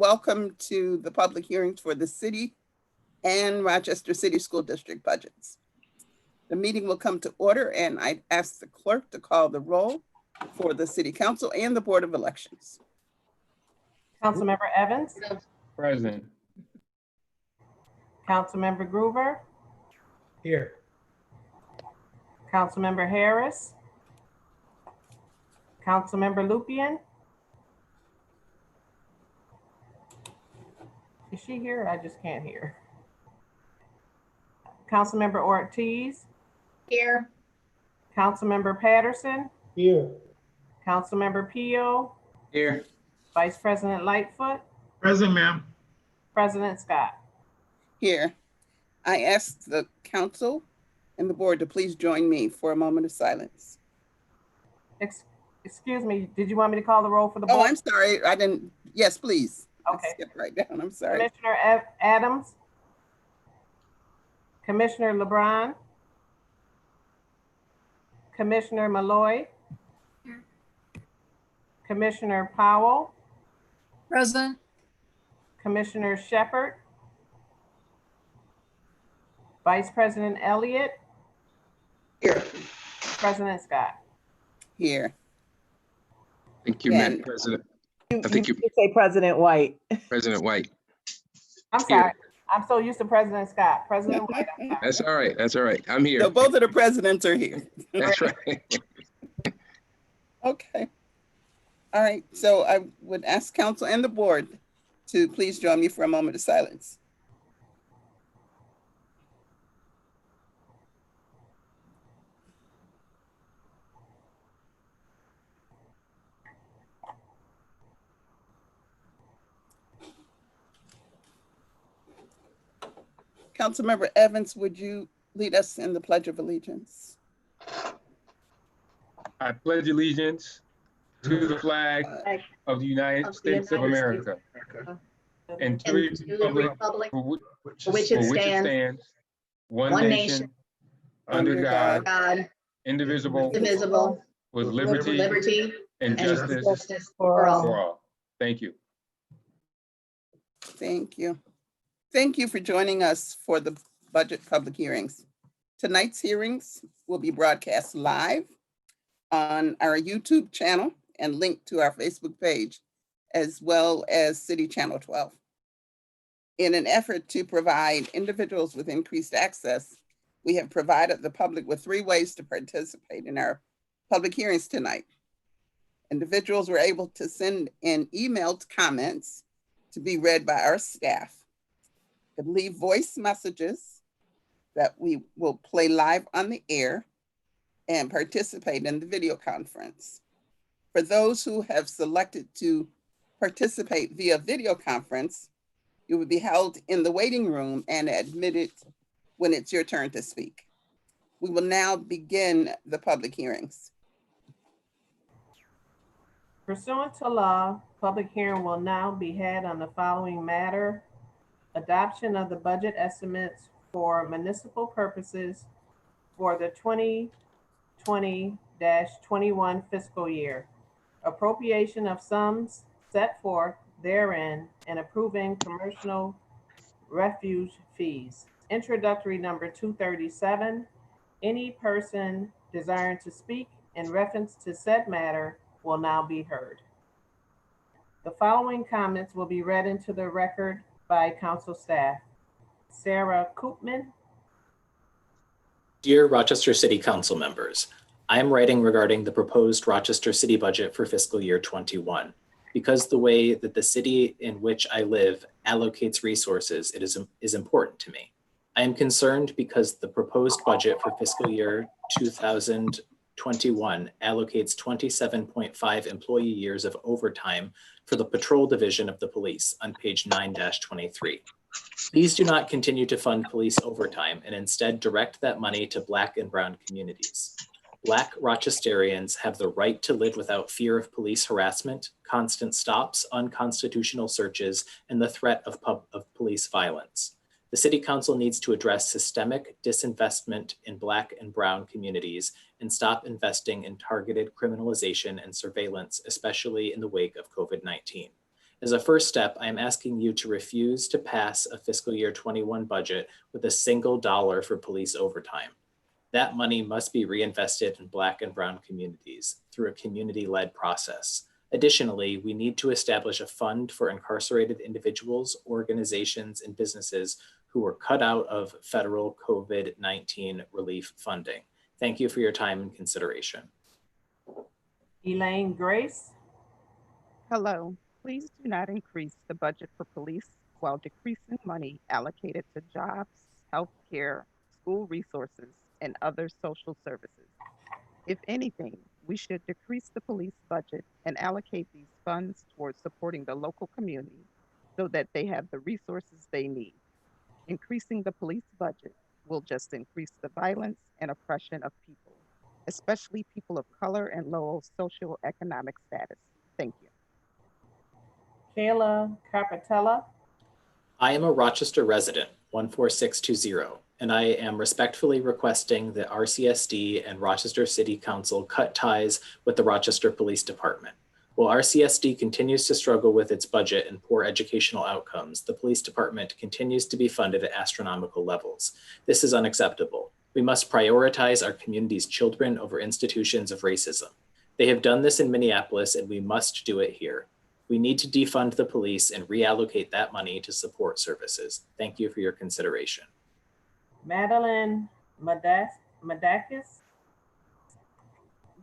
Welcome to the public hearings for the city and Rochester City School District budgets. The meeting will come to order, and I ask the clerk to call the roll for the City Council and the Board of Elections. Councilmember Evans, Present. Councilmember Groover, Here. Councilmember Harris, Councilmember Lupian. Is she here? I just can't hear. Councilmember Ortiz, Here. Councilmember Patterson, Here. Councilmember Pio, Here. Vice President Lightfoot, Present, ma'am. President Scott. Here, I ask the council and the board to please join me for a moment of silence. Excuse me, did you want me to call the roll for the board? Oh, I'm sorry, I didn't. Yes, please. Okay. I skipped right down, I'm sorry. Commissioner Adams, Commissioner LeBron, Commissioner Malloy, Here. Commissioner Powell, Present. Commissioner Shepard, Vice President Elliott, Here. President Scott. Here. Thank you, Madam President. I think you, say President White. President White. I'm sorry. I'm so used to President Scott. President White. I'm sorry. That's all right. That's all right. I'm here. So both of the presidents are here. That's right. Okay. All right, so I would ask council and the board to please join me for a moment of silence. Councilmember Evans, would you lead us in the Pledge of Allegiance? I pledge allegiance to the flag of the United States of America and to the republic for which it stands, one nation, under God, indivisible, with liberty and justice for all. Thank you. Thank you. Thank you for joining us for the budget public hearings. Tonight's hearings will be broadcast live on our YouTube channel and linked to our Facebook page, as well as City Channel 12. In an effort to provide individuals with increased access, we have provided the public with 3 ways to participate in our public hearings tonight. Individuals were able to send in emailed comments to be read by our staff, could leave voice messages that we will play live on the air, and participate in the video conference. For those who have selected to participate via video conference, you will be held in the waiting room and admitted when it's your turn to speak. We will now begin the public hearings. Pursuant to law, public hearing will now be had on the following matter: adoption of the budget estimates for municipal purposes for the 2020-21 fiscal year, appropriation of sums set forth therein, and approving commercial refuge fees. Introductory number 237. Any person desiring to speak in reference to said matter will now be heard. The following comments will be read into the record by council staff. Sarah Koopman. Dear Rochester City Council members, I am writing regarding the proposed Rochester City budget for fiscal year 21. Because the way that the city in which I live allocates resources, it is important to me. I am concerned because the proposed budget for fiscal year 2021 allocates 27.5 employee years of overtime for the patrol division of the police on page 9-23. Please do not continue to fund police overtime and instead direct that money to Black and Brown communities. Black Rochesterians have the right to live without fear of police harassment, constant stops, unconstitutional searches, and the threat of police violence. The City Council needs to address systemic disinvestment in Black and Brown communities and stop investing in targeted criminalization and surveillance, especially in the wake of COVID-19. As a first step, I am asking you to refuse to pass a fiscal year 21 budget with a single dollar for police overtime. That money must be reinvested in Black and Brown communities through a community-led process. Additionally, we need to establish a fund for incarcerated individuals, organizations, and businesses who were cut out of federal COVID-19 relief funding. Thank you for your time and consideration. Elaine Grace. Hello. Please do not increase the budget for police while decreasing money allocated to jobs, healthcare, school resources, and other social services. If anything, we should decrease the police budget and allocate these funds towards supporting the local community so that they have the resources they need. Increasing the police budget will just increase the violence and oppression of people, especially people of color and low socioeconomic status. Thank you. Kayla Carpatella. I am a Rochester resident, 14620, and I am respectfully requesting that RCSD and Rochester City Council cut ties with the Rochester Police Department. While RCSD continues to struggle with its budget and poor educational outcomes, the police department continues to be funded at astronomical levels. This is unacceptable. We must prioritize our community's children over institutions of racism. They have done this in Minneapolis, and we must do it here. We need to defund the police and reallocate that money to support services. Thank you for your consideration. Madeline Madakis.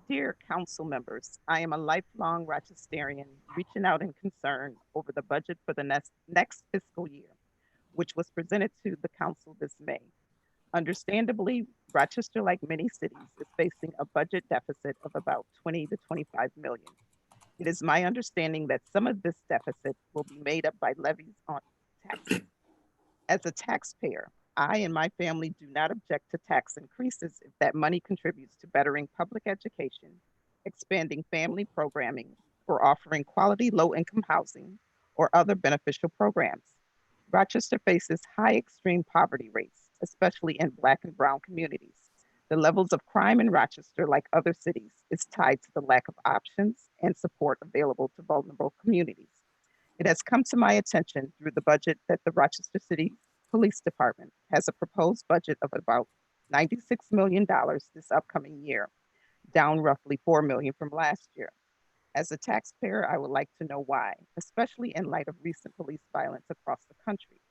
Dear council members, I am a lifelong Rochesterian reaching out in concern over the budget for the next fiscal year, which was presented to the council this May. Understandably, Rochester, like many cities, is facing a budget deficit of about 20 to 25 million. It is my understanding that some of this deficit will be made up by levies on taxes. As a taxpayer, I and my family do not object to tax increases if that money contributes to bettering public education, expanding family programming, or offering quality low-income housing or other beneficial programs. Rochester faces high extreme poverty rates, especially in Black and Brown communities. The levels of crime in Rochester, like other cities, is tied to the lack of options and support available to vulnerable communities. It has come to my attention through the budget that the Rochester City Police Department has a proposed budget of about $96 million this upcoming year, down roughly $4 million from last year. As a taxpayer, I would like to know why, especially in light of recent police violence across the country.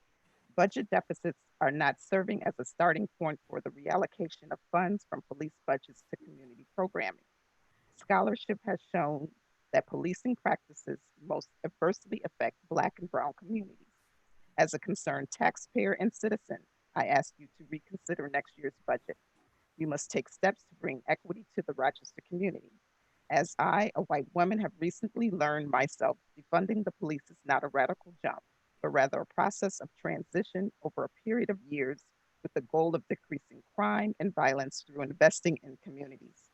Budget deficits are not serving as a starting point for the reallocation of funds from police budgets to community programming. Scholarship has shown that policing practices most adversely affect Black and Brown communities. As a concerned taxpayer and citizen, I ask you to reconsider next year's budget. You must take steps to bring equity to the Rochester community. As I, a white woman, have recently learned myself, defunding the police is not a radical jump, but rather a process of transition over a period of years with the goal of decreasing crime and violence through investing in communities.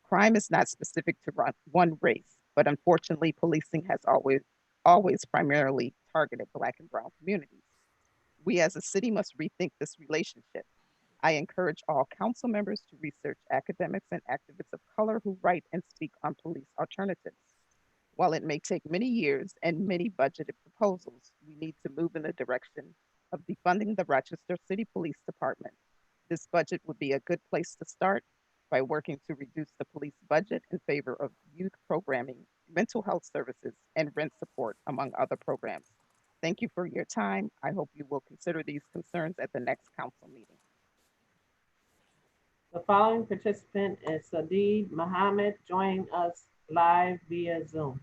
Crime is not specific to one race, but unfortunately, policing has always primarily targeted Black and Brown communities. We as a city must rethink this relationship. I encourage all council members to research academics and activists of color who write and speak on police alternatives. While it may take many years and many budgeted proposals, we need to move in the direction of defunding the Rochester City Police Department. This budget would be a good place to start by working to reduce the police budget in favor of youth programming, mental health services, and rent support, among other programs. Thank you for your time. I hope you will consider these concerns at the next council meeting. The following participant is Sadid Mohammed, joining us live via Zoom.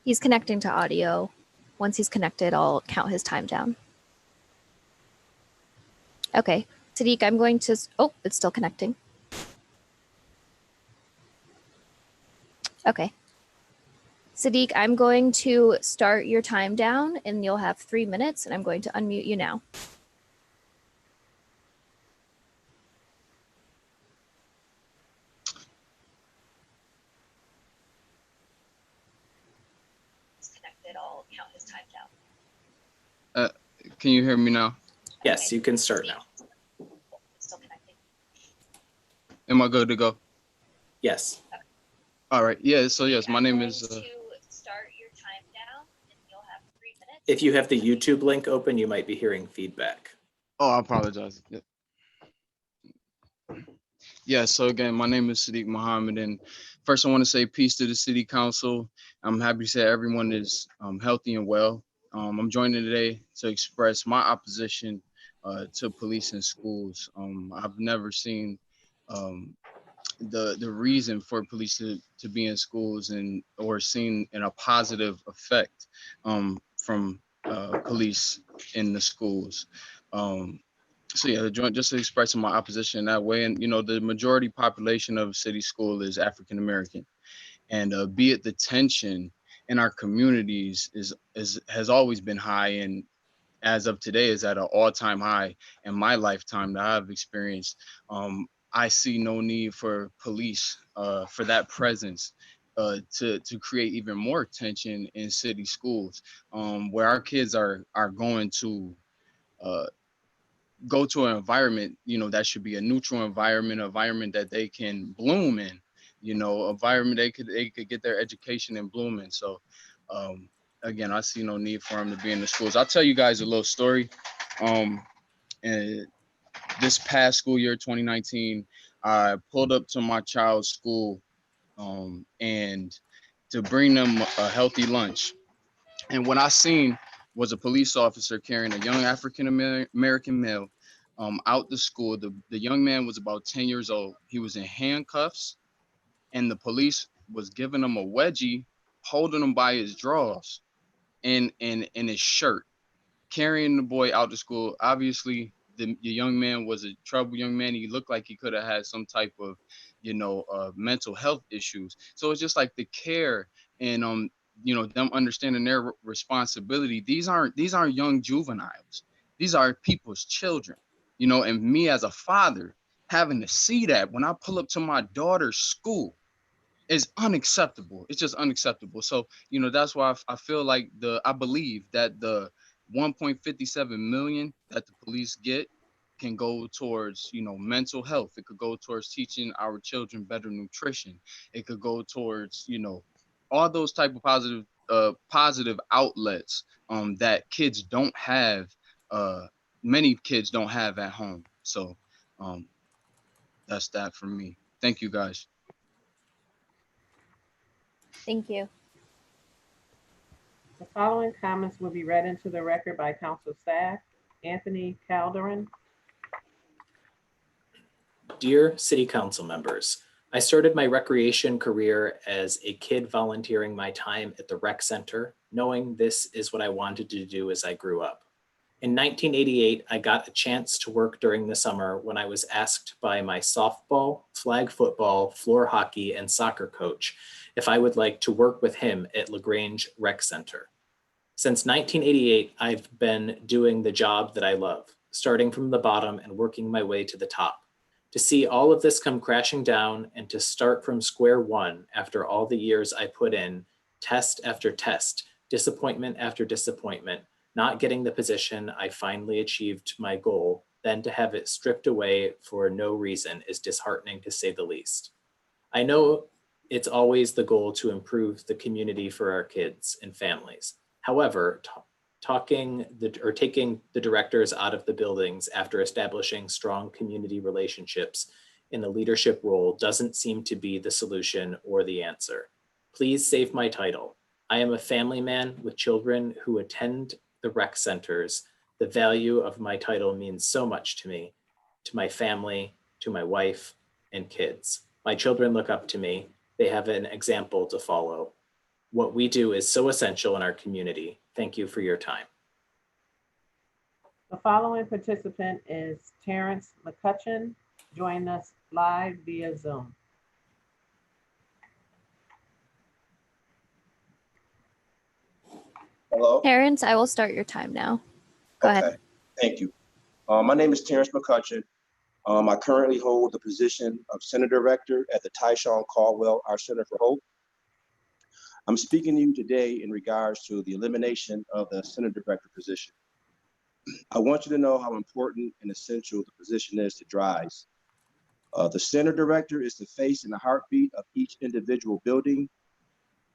He's connecting to audio. Once he's connected, I'll count his time down. Okay, Sadiq, I'm going to, oh, it's still connecting. Okay. Sadiq, I'm going to start your time down and you'll have 3 minutes and I'm going to unmute you now. Disconnected, I'll count his time down. Can you hear me now? Yes, you can start now. Still connecting. Am I good to go? Yes. All right. Yeah. So yes, my name is. Start your time down, and you'll have 3 minutes. If you have the YouTube link open, you might be hearing feedback. Oh, I apologize. Yeah. Yeah, so again, my name is Sadiq Muhammad, and first I want to say peace to the City Council. I'm happy to say everyone is healthy and well. I'm joining today to express my opposition to police in schools. I've never seen the reason for police to be in schools and or seen in a positive effect from police in the schools. So yeah, just expressing my opposition that way. And you know, the majority population of city school is African American, and be it the tension in our communities is has always been high, and as of today is at an all-time high in my lifetime that I've experienced. I see no need for police for that presence to create even more tension in city schools, where our kids are going to uh, go to an environment, you know, that should be a neutral environment, an environment that they can bloom in, you know, environment they could get their education and bloom in. So again, I see no need for them to be in the schools. I'll tell you guys a little story. And this past school year, 2019, I pulled up to my child's school and to bring them a healthy lunch. And what I seen was a police officer carrying a young African American male out the school. The young man was about 10 years old. He was in handcuffs, and the police was giving him a wedgie, holding him by his drawers and in his shirt, carrying the boy out to school. Obviously, the young man was a troubled young man. He looked like he could have had some type of, you know, mental health issues. So it's just like the care and you know, them understanding their responsibility. These aren't young juveniles. These are people's children. You know, and me as a father having to see that when I pull up to my daughter's school is unacceptable. It's just unacceptable. So, you know, that's why I feel like I believe that the 1.57 million that the police get can go towards, you know, mental health. It could go towards teaching our children better nutrition. It could go towards, you know, all those type of positive outlets that kids don't have, many kids don't have at home. So that's that for me. Thank you guys. Thank you. The following comments will be read into the record by council staff. Anthony Calderon. Dear City Council members, I started my recreation career as a kid volunteering my time at the rec center, knowing this is what I wanted to do as I grew up. In 1988, I got a chance to work during the summer when I was asked by my softball, flag football, floor hockey, and soccer coach if I would like to work with him at LaGrange Rec Center. Since 1988, I've been doing the job that I love, starting from the bottom and working my way to the top. To see all of this come crashing down and to start from square one after all the years I put in, test after test, disappointment after disappointment, not getting the position I finally achieved my goal, then to have it stripped away for no reason is disheartening to say the least. I know it's always the goal to improve the community for our kids and families. However, taking the directors out of the buildings after establishing strong community relationships in the leadership role doesn't seem to be the solution or the answer. Please save my title. I am a family man with children who attend the rec centers. The value of my title means so much to me, to my family, to my wife and kids. My children look up to me. They have an example to follow. What we do is so essential in our community. Thank you for your time. The following participant is Terence Mccutchen, joining us live via Zoom. Hello? Terrence, I will start your time now. Go ahead. Thank you. My name is Terence Mccutchen. I currently hold the position of Center Director at the Tyshawn Caldwell Our Center for Hope. I'm speaking to you today in regards to the elimination of the Center Director position. I want you to know how important and essential the position is to DRIVES. The center director is the face and the heartbeat of each individual building.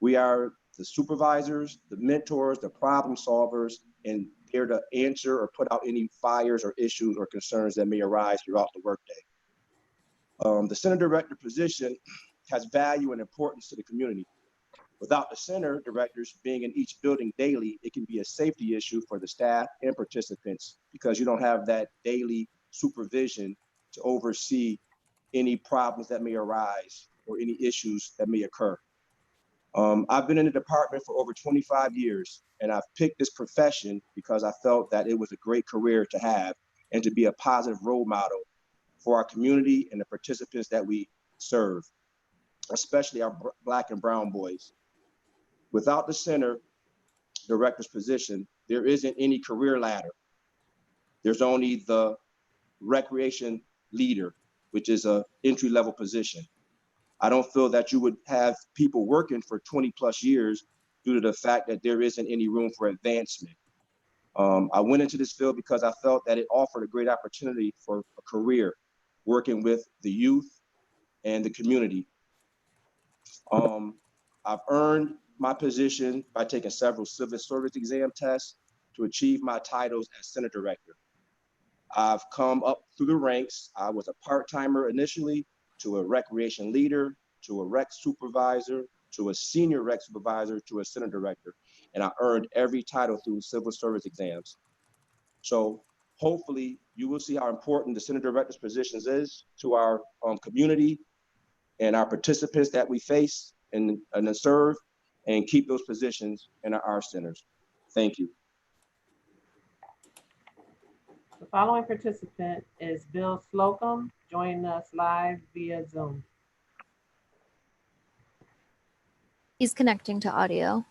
We are the supervisors, the mentors, the problem solvers, and there to answer or put out any fires or issues or concerns that may arise throughout the workday. The center director position has value and importance to the community. Without the center directors being in each building daily, it can be a safety issue for the staff and participants because you don't have that daily supervision to oversee any problems that may arise or any issues that may occur. I've been in the department for over 25 years, and I've picked this profession because I felt that it was a great career to have and to be a positive role model for our community and the participants that we serve, especially our Black and brown boys. Without the center director's position, there isn't any career ladder. There's only the recreation leader, which is an entry-level position. I don't feel that you would have people working for 20 plus years due to the fact that there isn't any room for advancement. I went into this field because I felt that it offered a great opportunity for a career working with the youth and the community. I've earned my position by taking several civil service exam tests to achieve my titles as center director. I've come up through the ranks. I was a part-timer initially, to a recreation leader, to a rec supervisor, to a senior rec supervisor, to a center director. And I earned every title through civil service exams. So hopefully you will see how important the center director's positions is to our community and our participants that we face and serve, and keep those positions in our centers. Thank you. The following participant is Bill Slocum, joining us live via Zoom. He's connecting to audio.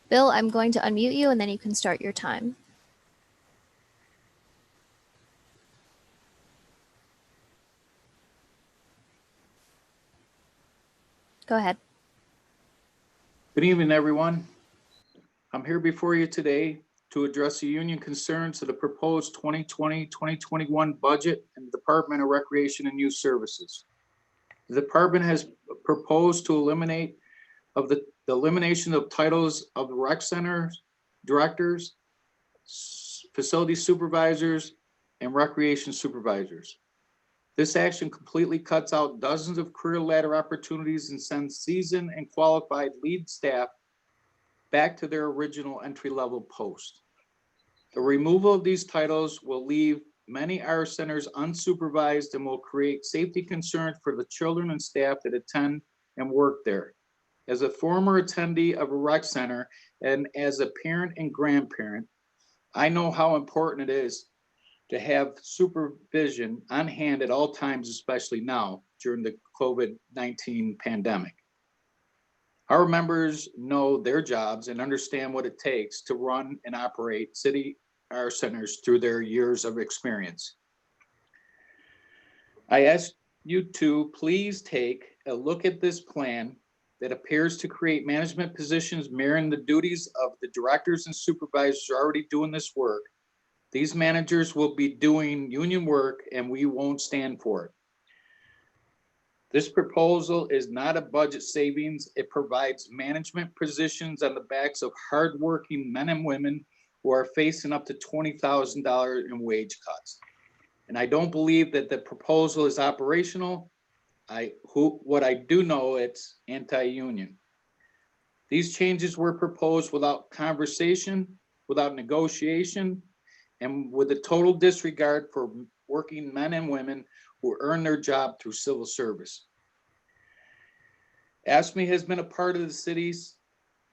Bill, I'm going to unmute you and then you can start your time. Go ahead. Good evening, everyone. I'm here before you today to address the union concerns to the proposed 2020-2021 budget in the Department of Recreation and Youth Services. The department has proposed to elimination of titles of the rec centers, directors, facility supervisors, and recreation supervisors. This action completely cuts out dozens of career ladder opportunities and sends seasoned and qualified lead staff back to their original entry-level post. The removal of these titles will leave many R centers unsupervised and will create safety concerns for the children and staff that attend and work there. As a former attendee of a rec center and as a parent and grandparent, I know how important it is to have supervision on hand at all times, especially now during the COVID-19 pandemic. Our members know their jobs and understand what it takes to run and operate city R centers through their years of experience. I ask you to please take a look at this plan that appears to create management positions mirroring the duties of the directors and supervisors already doing this work. These managers will be doing union work and we won't stand for it. This proposal is not a budget savings. It provides management positions on the backs of hardworking men and women who are facing up to $20,000 in wage cuts. And I don't believe that the proposal is operational. What I do know, it's anti-union. These changes were proposed without conversation, without negotiation, and with a total disregard for working men and women who earn their job through civil service. AFSCME has been a part of the cities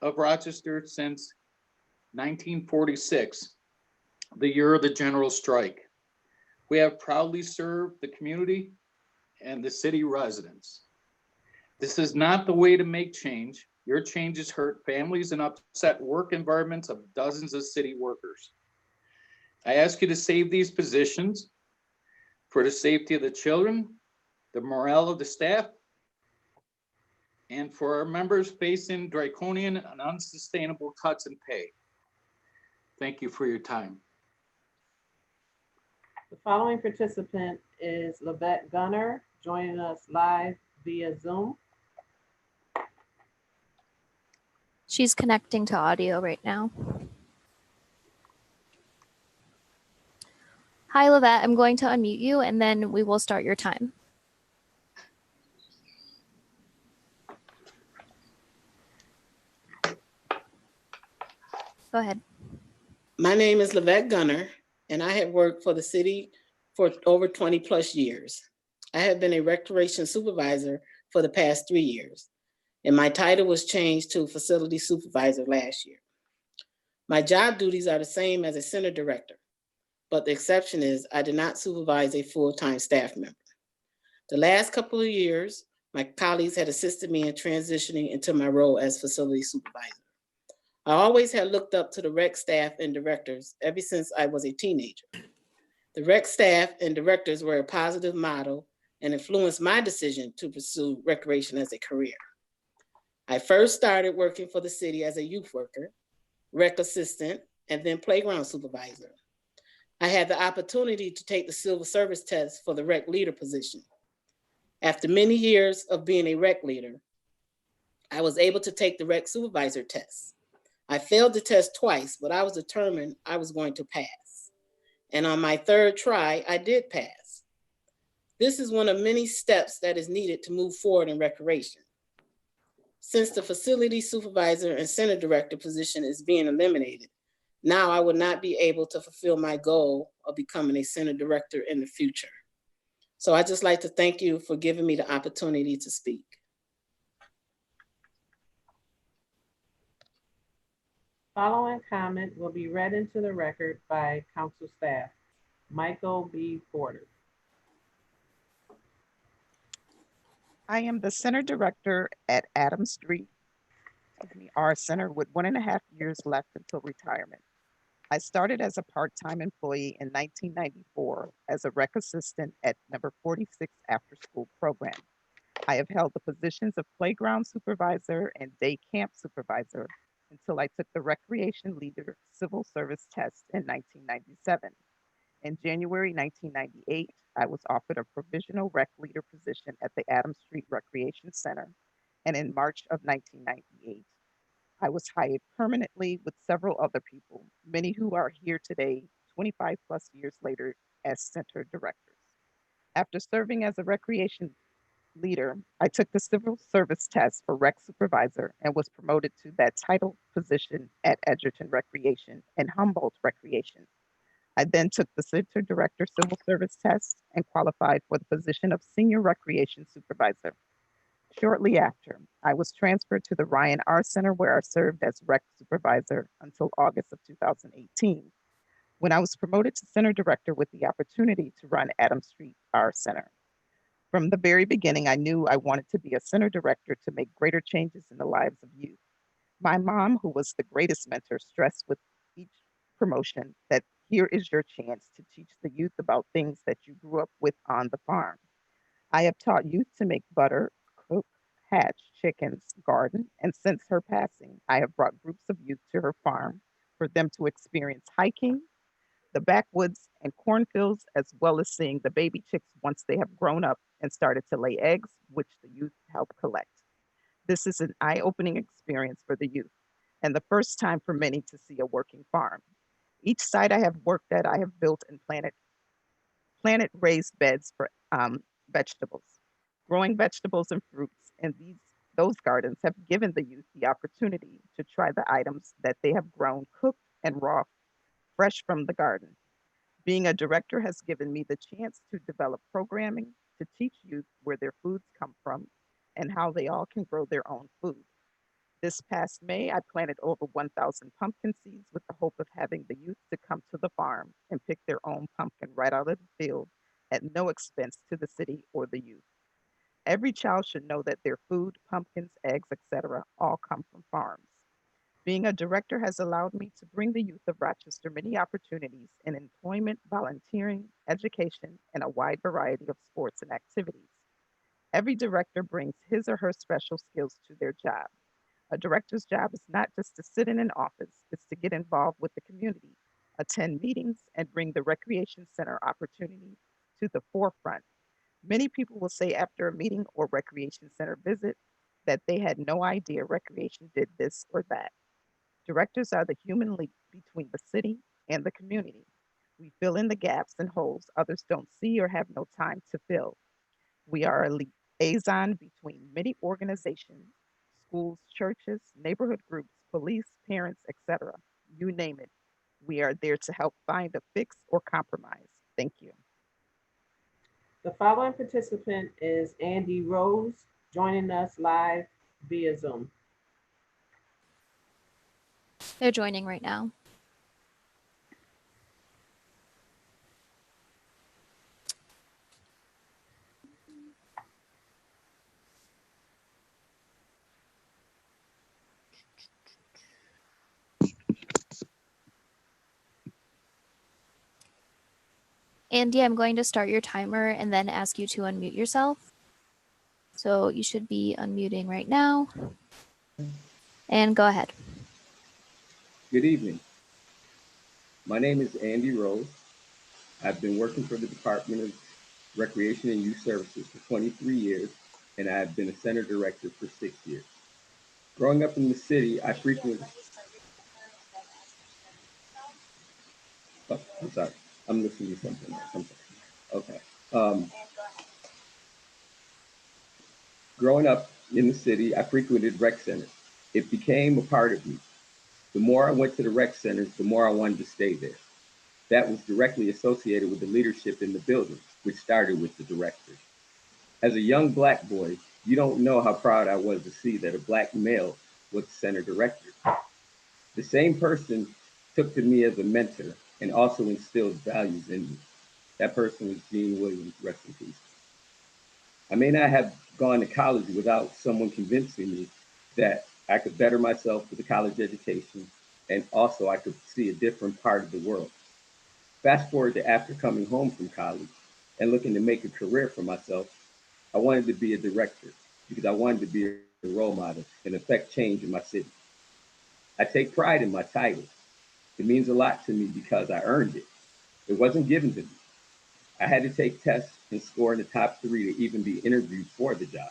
of Rochester since 1946, the year of the general strike. We have proudly served the community and the city residents. This is not the way to make change. Your changes hurt families and upset work environments of dozens of city workers. I ask you to save these positions for the safety of the children, the morale of the staff, and for our members facing draconian and unsustainable cuts in pay. Thank you for your time. The following participant is Lavette Gunner, joining us live via Zoom. She's connecting to audio right now. Hi, Lavette. I'm going to unmute you and then we will start your time. Go ahead. My name is Lavette Gunner, and I have worked for the city for over 20 plus years. I have been a recreation supervisor for the past 3 years, and my title was changed to facility supervisor last year. My job duties are the same as a center director, but the exception is I did not supervise a full-time staff member. The last couple of years, my colleagues had assisted me in transitioning into my role as facility supervisor. I always had looked up to the rec staff and directors ever since I was a teenager. The rec staff and directors were a positive model and influenced my decision to pursue recreation as a career. I first started working for the city as a youth worker, rec assistant, and then playground supervisor. I had the opportunity to take the civil service test for the rec leader position. After many years of being a rec leader, I was able to take the rec supervisor test. I failed the test twice, but I was determined I was going to pass. And on my third try, I did pass. This is one of many steps that is needed to move forward in recreation. Since the facility supervisor and center director position is being eliminated, now I will not be able to fulfill my goal of becoming a center director in the future. So I'd just like to thank you for giving me the opportunity to speak. Following comment will be read into the record by council staff. Michael B. Porter. I am the center director at Adams Street, our center, with 1.5 years left until retirement. I started as a part-time employee in 1994 as a rec assistant at number 46 after school program. I have held the positions of playground supervisor and day camp supervisor until I took the recreation leader civil service test in 1997. In January 1998, I was offered a provisional rec leader position at the Adams Street Recreation Center. And in March of 1998, I was hired permanently with several other people, many who are here today, 25 plus years later, as center directors. After serving as a recreation leader, I took the civil service test for rec supervisor and was promoted to that title position at Edgerton Recreation and Humboldt Recreation. I then took the center director civil service test and qualified for the position of senior recreation supervisor. Shortly after, I was transferred to the Ryan R Center, where I served as rec supervisor until August of 2018, when I was promoted to center director with the opportunity to run Adams Street R Center. From the very beginning, I knew I wanted to be a center director to make greater changes in the lives of youth. My mom, who was the greatest mentor, stressed with each promotion that here is your chance to teach the youth about things that you grew up with on the farm. I have taught youth to make butter, cook, hatch chickens, garden, and since her passing, I have brought groups of youth to her farm for them to experience hiking, the backwoods and cornfields, as well as seeing the baby chicks once they have grown up and started to lay eggs, which the youth help collect. This is an eye-opening experience for the youth and the first time for many to see a working farm. Each site I have worked at, I have built and planted raised beds for vegetables. Growing vegetables and fruits in those gardens have given the youth the opportunity to try the items that they have grown, cooked and raw, fresh from the garden. Being a director has given me the chance to develop programming to teach youth where their foods come from and how they all can grow their own food. This past May, I planted over 1,000 pumpkin seeds with the hope of having the youth to come to the farm and pick their own pumpkin right out of the field at no expense to the city or the youth. Every child should know that their food, pumpkins, eggs, etc., all come from farms. Being a director has allowed me to bring the youth of Rochester many opportunities in employment, volunteering, education, and a wide variety of sports and activities. Every director brings his or her special skills to their job. A director's job is not just to sit in an office, it's to get involved with the community. attend meetings, and bring the recreation center opportunity to the forefront. Many people will say after a meeting or recreation center visit that they had no idea recreation did this or that. Directors are the human link between the city and the community. We fill in the gaps and holes others don't see or have no time to fill. We are a liaison between many organizations, schools, churches, neighborhood groups, police, parents, etc. You name it. We are there to help find a fix or compromise. Thank you. The following participant is Andy Rose, joining us live via Zoom. They're joining right now. Andy, I'm going to start your timer and then ask you to unmute yourself. So you should be unmuting right now. And go ahead. Good evening. My name is Andy Rose. I've been working for the Department of Recreation and Youth Services for 23 years, and I have been a center director for 6 years. Growing up in the city, I frequently... Oh, I'm sorry. I'm listening to something else. Okay. Growing up in the city, I frequented rec centers. It became a part of me. The more I went to the rec centers, the more I wanted to stay there. That was directly associated with the leadership in the building, which started with the director. As a young Black boy, you don't know how proud I was to see that a Black male was the center director. The same person took to me as a mentor and also instilled values in me. That person was Gene Williams, rest in peace. I may not have gone to college without someone convincing me that I could better myself with a college education, and also I could see a different part of the world. Fast forward to after coming home from college and looking to make a career for myself, I wanted to be a director because I wanted to be a role model and affect change in my city. I take pride in my title. It means a lot to me because I earned it. It wasn't given to me. I had to take tests and score in the top 3 to even be interviewed for the job.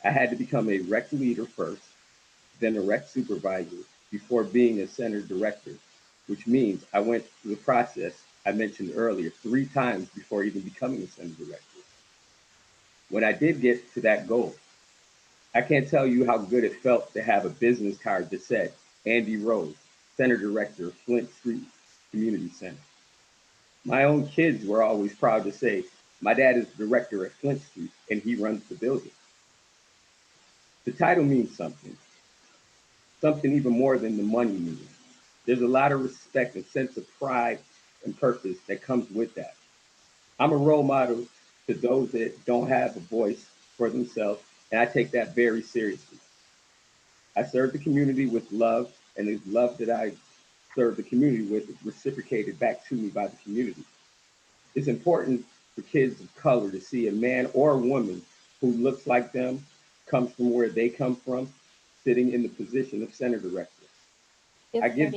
I had to become a rec leader first, then a rec supervisor before being a center director, which means I went through the process I mentioned earlier 3 times before even becoming a center director. When I did get to that goal, I can't tell you how good it felt to have a business card that said, Andy Rose, Center Director of Flint Street Community Center. My own kids were always proud to say, my dad is the director at Flint Street and he runs the building. The title means something even more than the money means. There's a lot of respect and sense of pride and purpose that comes with that. I'm a role model to those that don't have a voice for themselves, and I take that very seriously. I serve the community with love, and the love that I serve the community with is reciprocated back to me by the community. It's important for kids of color to see a man or a woman who looks like them, comes from where they come from, sitting in the position of center director. I give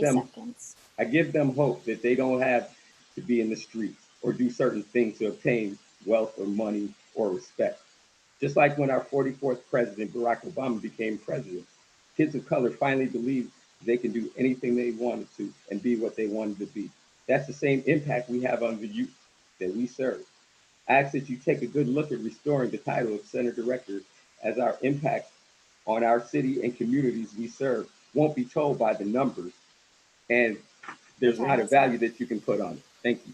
them hope that they don't have to be in the streets or do certain things to obtain wealth or money or respect. Just like when our 44th president, Barack Obama, became president, kids of color finally believed they can do anything they wanted to and be what they wanted to be. That's the same impact we have on the youth that we serve. I ask that you take a good look at restoring the title of Center Director, as our impact on our city and communities we serve won't be told by the numbers, and there's a lot of value that you can put on it. Thank you.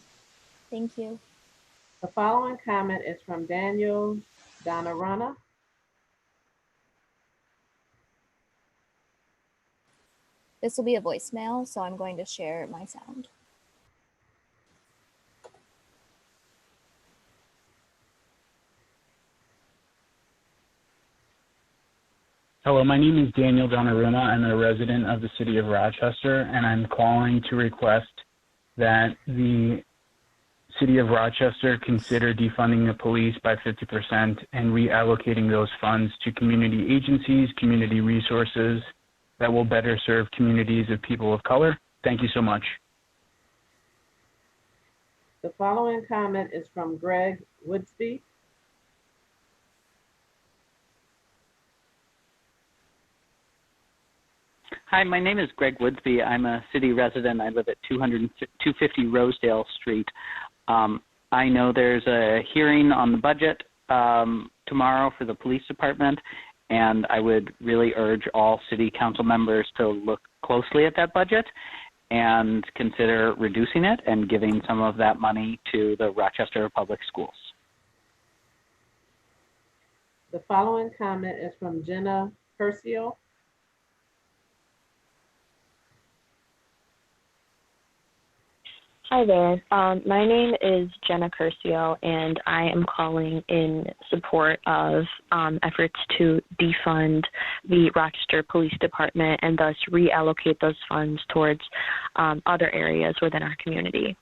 Thank you. The following comment is from Daniel Donarana. This will be a voicemail, so I'm going to share my sound. Hello, my name is Daniel Donnarumma. I'm a resident of the city of Rochester, and I'm calling to request that the city of Rochester consider defunding the police by 50% and reallocating those funds to community agencies, community resources that will better serve communities of people of color. Thank you so much. The following comment is from Greg Woodsby. Hi, my name is Greg Woodsby. I'm a city resident. I live at 250 Rosedale Street. I know there's a hearing on the budget tomorrow for the police department, and I would really urge all city council members to look closely at that budget and consider reducing it and giving some of that money to the Rochester Public Schools. The following comment is from Jenna Curcio. Hi there. My name is Jenna Curcio, and I am calling in support of efforts to defund the Rochester Police Department and thus reallocate those funds towards other areas within our community.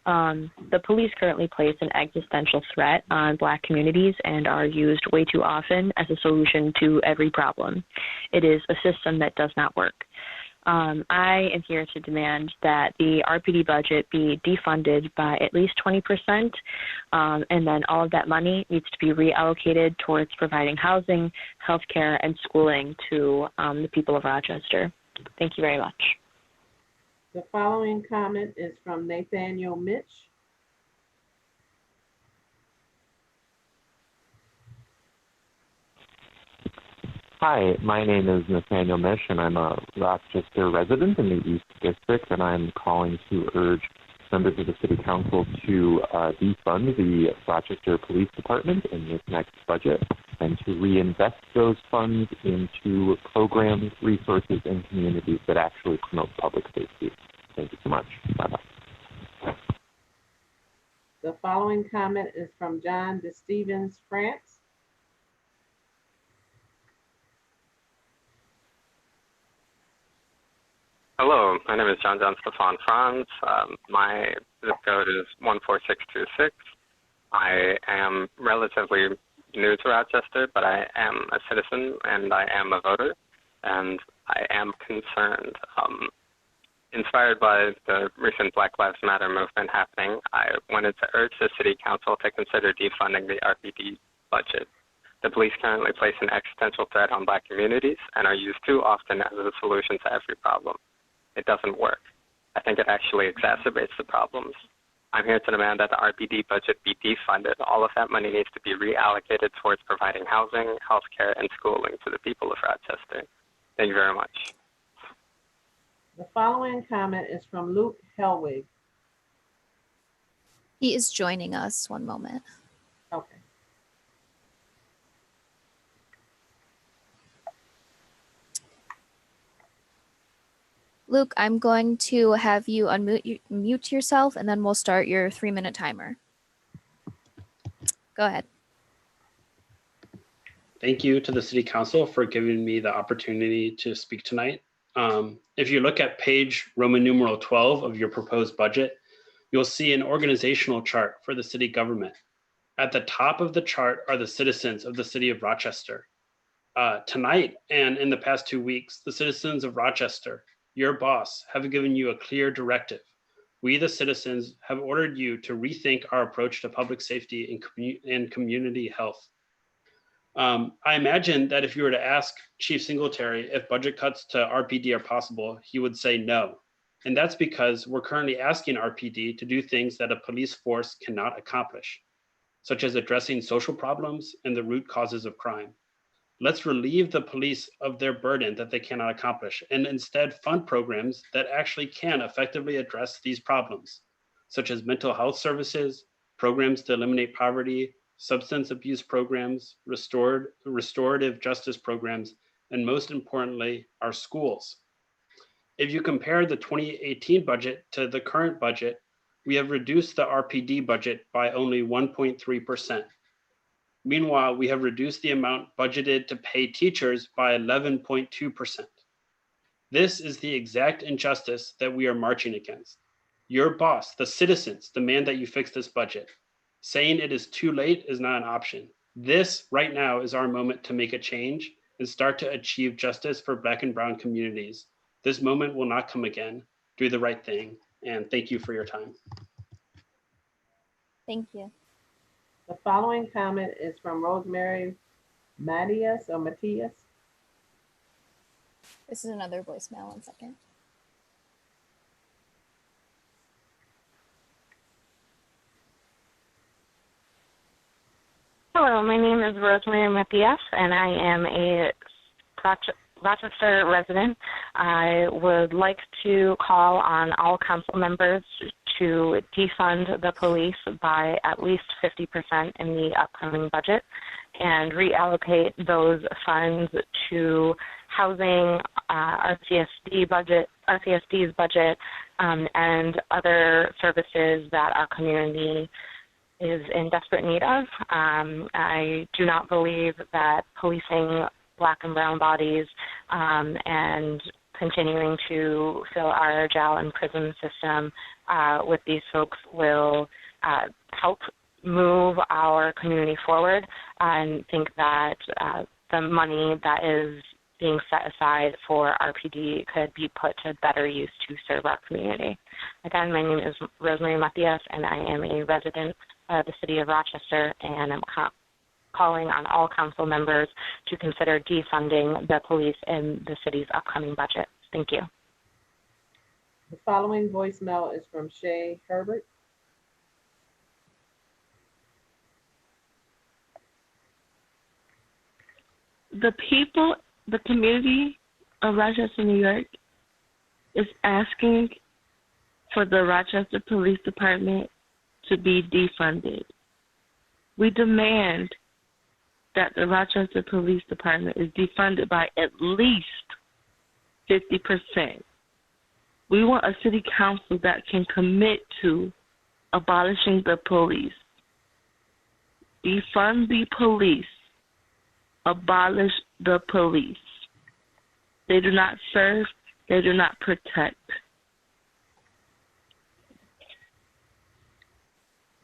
The police currently place an existential threat on Black communities and are used way too often as a solution to every problem. It is a system that does not work. I am here to demand that the RPD budget be defunded by at least 20%, and then all of that money needs to be reallocated towards providing housing, healthcare, and schooling to the people of Rochester. Thank you very much. The following comment is from Nathaniel Mitch. Hi, my name is Nathaniel Mish, and I'm a Rochester resident in the East District, and I'm calling to urge members of the City Council to defund the Rochester Police Department in this next budget and to reinvest those funds into programs, resources, and communities that actually promote public safety. Thank you so much. Bye-bye. The following comment is from John DeStevens France. Hello, my name is John Stefan Franz. My zip code is 14626. I am relatively new to Rochester, but I am a citizen and I am a voter, and I am concerned. Inspired by the recent Black Lives Matter movement happening, I wanted to urge the City Council to consider defunding the RPD budget. The police currently place an existential threat on Black communities and are used too often as a solution to every problem. It doesn't work. I think it actually exacerbates the problems. I'm here to demand that the RPD budget be defunded. All of that money needs to be reallocated towards providing housing, healthcare, and schooling to the people of Rochester. Thank you very much. The following comment is from Luke Helwig. He is joining us. One moment. Okay. Luke, I'm going to have you mute yourself, and then we'll start your 3-minute timer. Go ahead. Thank you to the City Council for giving me the opportunity to speak tonight. If you look at page Roman numeral 12 of your proposed budget, you'll see an organizational chart for the city government. At the top of the chart are the citizens of the city of Rochester. Tonight and in the past 2 weeks, the citizens of Rochester, your boss, have given you a clear directive. We, the citizens, have ordered you to rethink our approach to public safety and community health. I imagine that if you were to ask Chief Singletary if budget cuts to RPD are possible, he would say no. And that's because we're currently asking RPD to do things that a police force cannot accomplish, such as addressing social problems and the root causes of crime. Let's relieve the police of their burden that they cannot accomplish and instead fund programs that actually can effectively address these problems, such as mental health services, programs to eliminate poverty, substance abuse programs, restorative justice programs, and most importantly, our schools. If you compare the 2018 budget to the current budget, we have reduced the RPD budget by only 1.3%. Meanwhile, we have reduced the amount budgeted to pay teachers by 11.2%. This is the exact injustice that we are marching against. Your boss, the citizens, demand that you fix this budget. Saying it is too late is not an option. This right now is our moment to make a change and start to achieve justice for Black and Brown communities. This moment will not come again. Do the right thing. And thank you for your time. Thank you. The following comment is from Rosemary Matias or Matias. This is another voicemail. 1 second. Hello, my name is Rosemary Matias, and I am a Rochester resident. I would like to call on all council members to defund the police by at least 50% in the upcoming budget and reallocate those funds to housing, RCSD's budget, and other services that our community is in desperate need of. I do not believe that policing Black and brown bodies and continuing to fill our jail and prison system with these folks will help move our community forward, and think that the money that is being set aside for RPD could be put to better use to serve our community. Again, my name is Rosemary Matias, and I am a resident of the city of Rochester, and I'm calling on all council members to consider defunding the police in the city's upcoming budget. Thank you. The following voicemail is from Shay Herbert. The people, the community of Rochester, New York is asking for the Rochester Police Department to be defunded. We demand that the Rochester Police Department is defunded by at least 50%. We want a city council that can commit to abolishing the police. Defund the police. Abolish the police. They do not serve, they do not protect.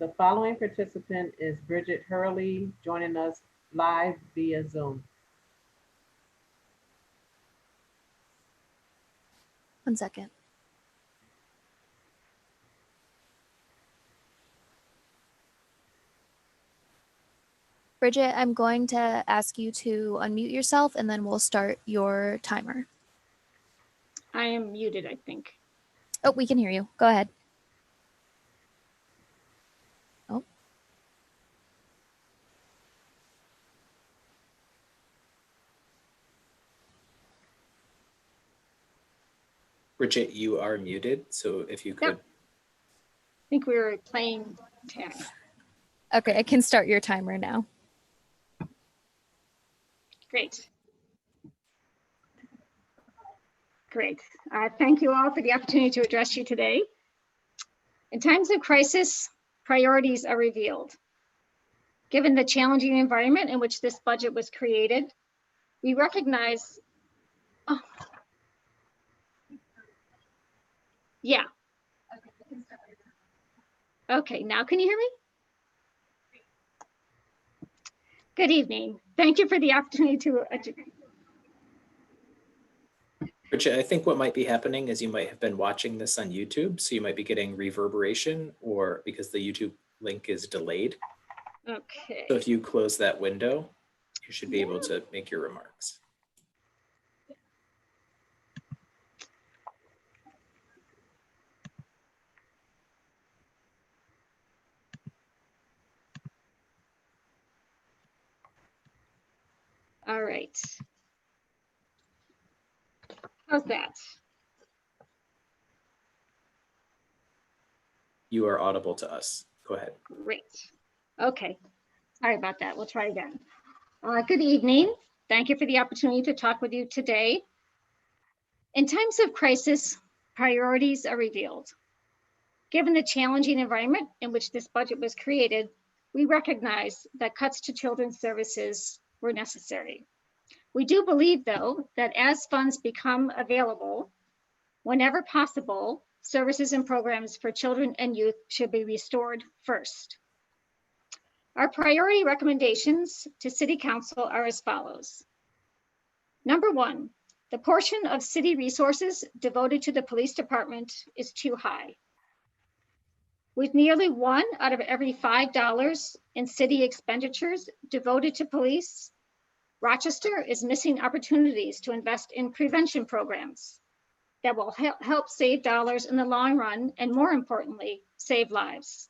The following participant is Bridget Hurley, joining us live via Zoom. 1 second. Bridget, I'm going to ask you to unmute yourself and then we'll start your timer. I am muted, I think. Oh, we can hear you. Go ahead. Oh. Bridget, you are muted, so if you could. Yep. I think we were playing tag. Okay, I can start your timer now. Great. Great. Thank you all for the opportunity to address you today. In times of crisis, priorities are revealed. Given the challenging environment in which this budget was created, we recognize, oh, yeah. Okay, now can you hear me? Good evening. Thank you for the opportunity to Bridget, I think what might be happening is you might have been watching this on YouTube, so you might be getting reverberation, or because the YouTube link is delayed. Okay. So if you close that window, you should be able to make your remarks. All right. How's that? You are audible to us. Go ahead. Great. Okay. Sorry about that. We'll try again. Good evening. Thank you for the opportunity to talk with you today. In times of crisis, priorities are revealed. Given the challenging environment in which this budget was created, we recognize that cuts to children's services were necessary. We do believe, though, that as funds become available, whenever possible, services and programs for children and youth should be restored first. Our priority recommendations to City Council are as follows. Number one, the portion of city resources devoted to the police department is too high. With nearly 1 out of every $5 in city expenditures devoted to police, Rochester is missing opportunities to invest in prevention programs that will help save dollars in the long run and, more importantly, save lives.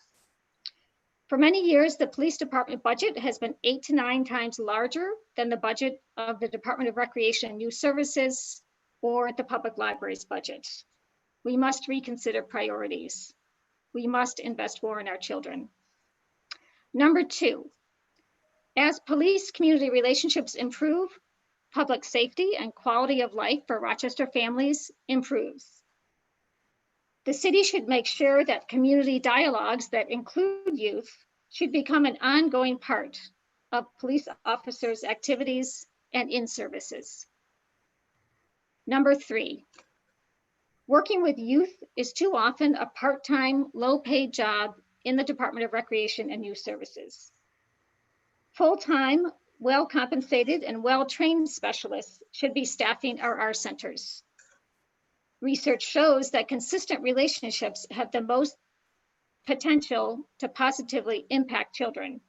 For many years, the police department budget has been 8 to 9 times larger than the budget of the Department of Recreation and Youth Services or the public library's budget. We must reconsider priorities. We must invest more in our children. Number 2, as police community relationships improve, public safety and quality of life for Rochester families improves. The city should make sure that community dialogues that include youth should become an ongoing part of police officers' activities and in services. Number 3, working with youth is too often a part-time, low-paid job in the Department of Recreation and Youth Services. Full-time, well-compensated, and well-trained specialists should be staffing our centers. Research shows that consistent relationships have the most potential to positively impact children.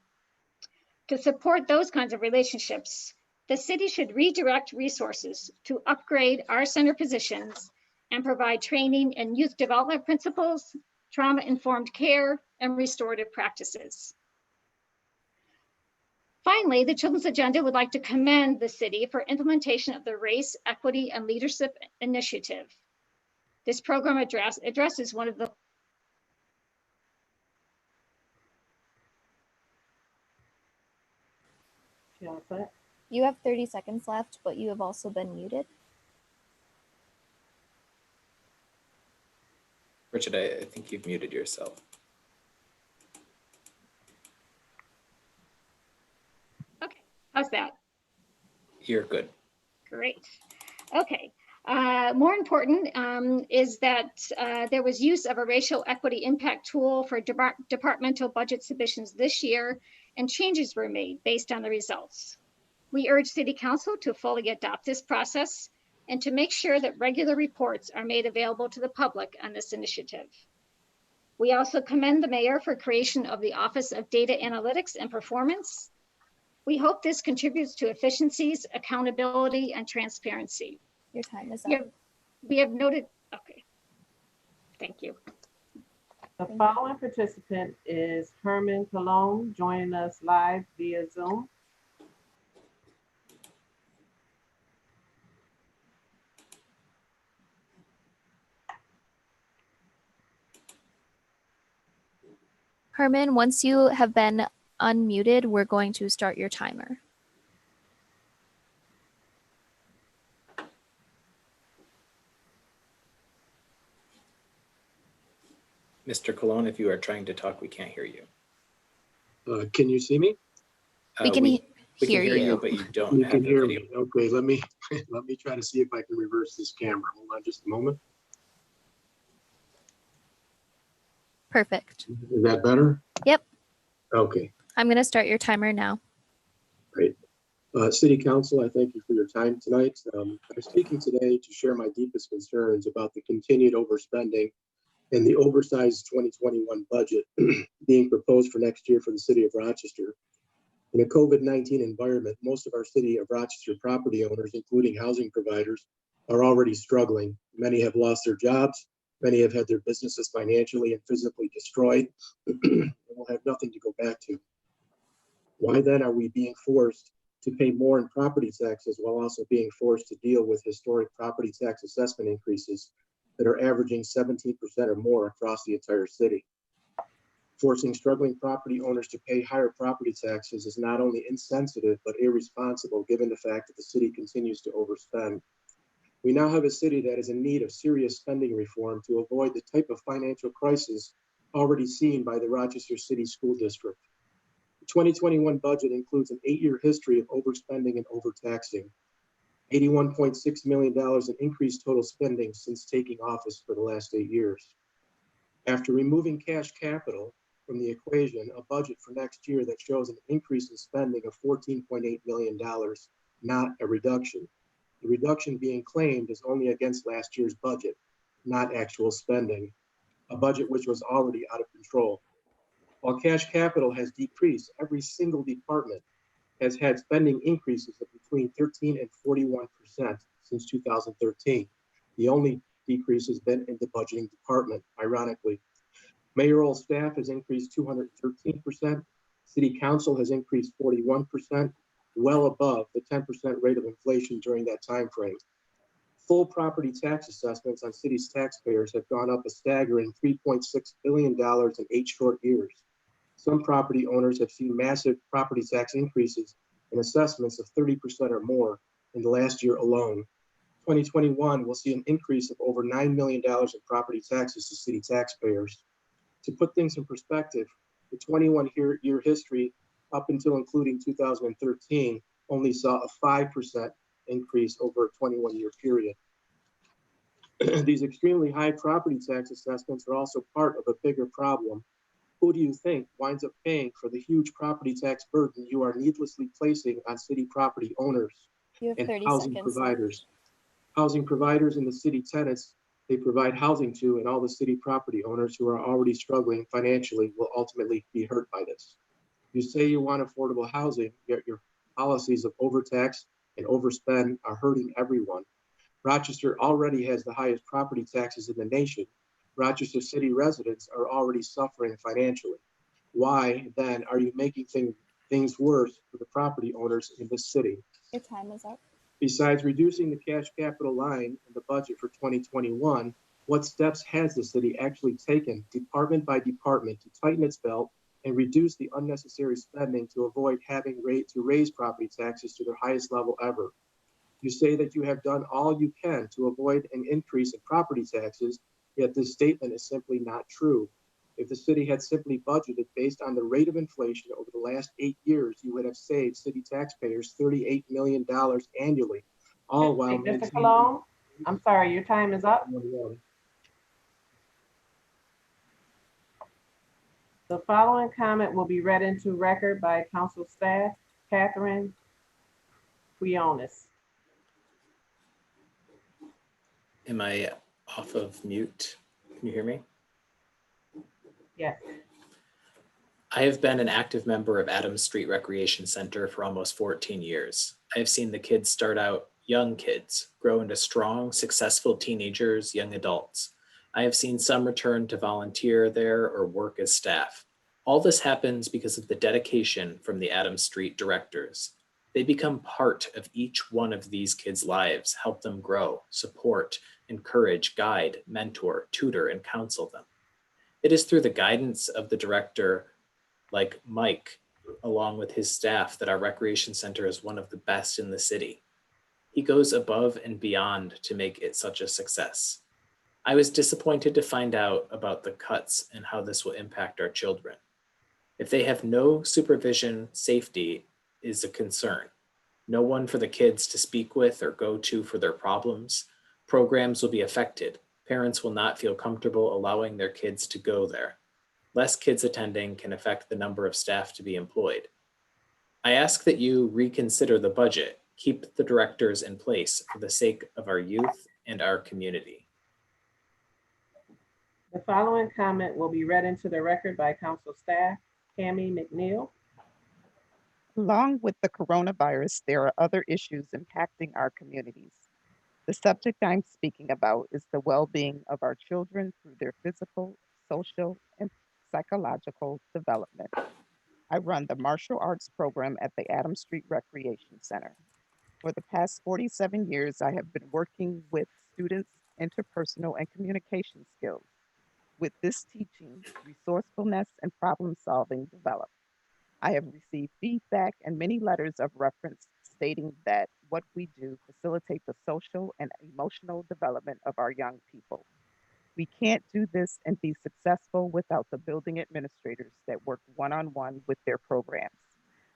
To support those kinds of relationships, the city should redirect resources to upgrade our center positions and provide training in youth development principles, trauma-informed care, and restorative practices. Finally, the Children's Agenda would like to commend the city for implementation of the Race, Equity, and Leadership Initiative. This program addresses one of the You have 30 seconds left, but you have also been muted. Richard, I think you've muted yourself. Okay, how's that? You're good. Great. Okay. More important is that there was use of a racial equity impact tool for departmental budget submissions this year, and changes were made based on the results. We urge City Council to fully adopt this process and to make sure that regular reports are made available to the public on this initiative. We also commend the mayor for creation of the Office of Data Analytics and Performance. We hope this contributes to efficiencies, accountability, and transparency. Your time is up. We have noted, okay, thank you. The following participant is Herman Cologne, joining us live via Zoom. Herman, once you have been unmuted, we're going to start your timer. Mr. Cologne, if you are trying to talk, we can't hear you. Can you see me? We can hear you, but you don't You have can the hear video. me. Okay, let me try to see if I can reverse this camera. Hold on just a moment. Perfect. Is that better? Yep. Okay, I'm going to start your timer now. great. City Council, I thank you for your time tonight. I'm speaking today to share my deepest concerns about the continued overspending and the oversized 2021 budget being proposed for next year for the city of Rochester. In a COVID-19 environment, most of our city of Rochester property owners, including housing providers, are already struggling. Many have lost their jobs. Many have had their businesses financially and physically destroyed and will have nothing to go back to. Why then are we being forced to pay more in property taxes while also being forced to deal with historic property tax assessment increases that are averaging 17% or more across the entire city? Forcing struggling property owners to pay higher property taxes is not only insensitive, but irresponsible given the fact that the city continues to overspend. We now have a city that is in need of serious spending reform to avoid the type of financial crisis already seen by the Rochester City School District. The 2021 budget includes an 8-year history of overspending and overtaxing. $81.6 million in increased total spending since taking office for the last 8 years. After removing cash capital from the equation, a budget for next year that shows an increase in spending of $14.8 million, not a reduction. The reduction being claimed is only against last year's budget, not actual spending. a budget which was already out of control. While cash capital has decreased, every single department has had spending increases of between 13 and 41% since 2013. The only decrease has been in the budgeting department, ironically. Mayoral staff has increased 213%. City council has increased 41%, well above the 10% rate of inflation during that time frame. Full property tax assessments on city's taxpayers have gone up a staggering $3.6 billion in 8 short years. Some property owners have seen massive property tax increases in assessments of 30% or more in the last year alone. 2021 will see an increase of over $9 million in property taxes to city taxpayers. To put things in perspective, the 21-year history up until including 2013 only saw a 5% increase over a 21-year period. These extremely high property tax assessments are also part of a bigger problem. Who do you think winds up paying for the huge property tax burden you are needlessly placing on city property owners and housing providers? Housing providers and the city tenants they provide housing to, and all the city property owners who are already struggling financially will ultimately be hurt by this. You say you want affordable housing, yet your policies of overtax and overspend are hurting everyone. Rochester already has the highest property taxes in the nation. Rochester city residents are already suffering financially. Why then are you making things worse for the property owners in this city? Your time is up. Besides reducing the cash capital line in the budget for 2021, what steps has the city actually taken, department by department, to tighten its belt and reduce the unnecessary spending to avoid having to raise property taxes to their highest level ever? You say that you have done all you can to avoid an increase in property taxes, yet this statement is simply not true. If the city had simply budgeted based on the rate of inflation over the last 8 years, you would have saved city taxpayers $38 million annually, all while Mr. Cologne, I'm sorry, your time is up. The following comment will be read into record by council staff. Catherine Quiones. Am I off of mute? Can you hear me? Yes. I have been an active member of Adams Street Recreation Center for almost 14 years. I have seen the kids start out young kids, grow into strong, successful teenagers, young adults. I have seen some return to volunteer there or work as staff. All this happens because of the dedication from the Adams Street directors. They become part of each one of these kids' lives, help them grow, support, encourage, guide, mentor, tutor, and counsel them. It is through the guidance of the director like Mike, along with his staff, that our recreation center is one of the best in the city. He goes above and beyond to make it such a success. I was disappointed to find out about the cuts and how this will impact our children. If they have no supervision, safety is a concern. No one for the kids to speak with or go to for their problems. Programs will be affected. Parents will not feel comfortable allowing their kids to go there. Less kids attending can affect the number of staff to be employed. I ask that you reconsider the budget, keep the directors in place for the sake of our youth and our community. The following comment will be read into the record by council staff. Cammie McNeil. Along with the coronavirus, there are other issues impacting our communities. The subject I'm speaking about is the well-being of our children through their physical, social, and psychological development. I run the martial arts program at the Adams Street Recreation Center. For the past 47 years, I have been working with students' interpersonal and communication skills. With this teaching, resourcefulness and problem solving develop. I have received feedback and many letters of reference stating that what we do facilitates the social and emotional development of our young people. We can't do this and be successful without the building administrators that work one-on-one with their programs.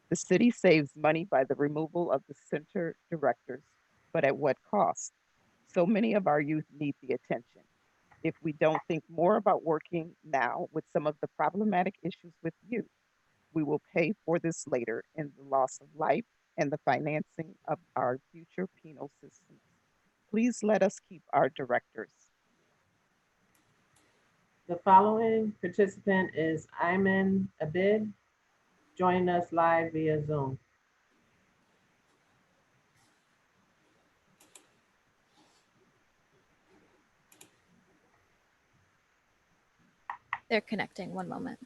The city saves money by the removal of the center directors, but at what cost? So many of our youth need the attention. If we don't think more about working now with some of the problematic issues with youth, we will pay for this later in the loss of life and the financing of our future penal systems. Please let us keep our directors. The The following participant is Ayman Abid, joining us live via Zoom. They're connecting. One moment.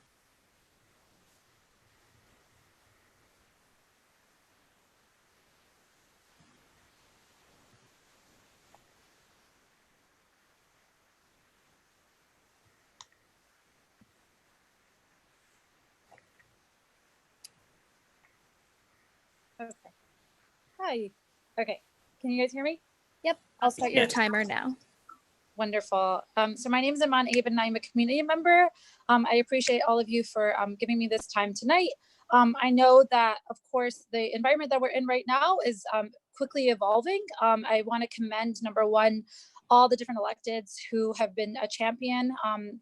Okay. Hi. Okay. Can you guys hear me? Yep. I'll start your Yes. timer now. Wonderful. So my name is Iman Abe and I'm a community member. I appreciate all of you for giving me this time tonight. I know that, of course, the environment that we're in right now is quickly evolving. I want to commend, number one, all the different electeds who have been a champion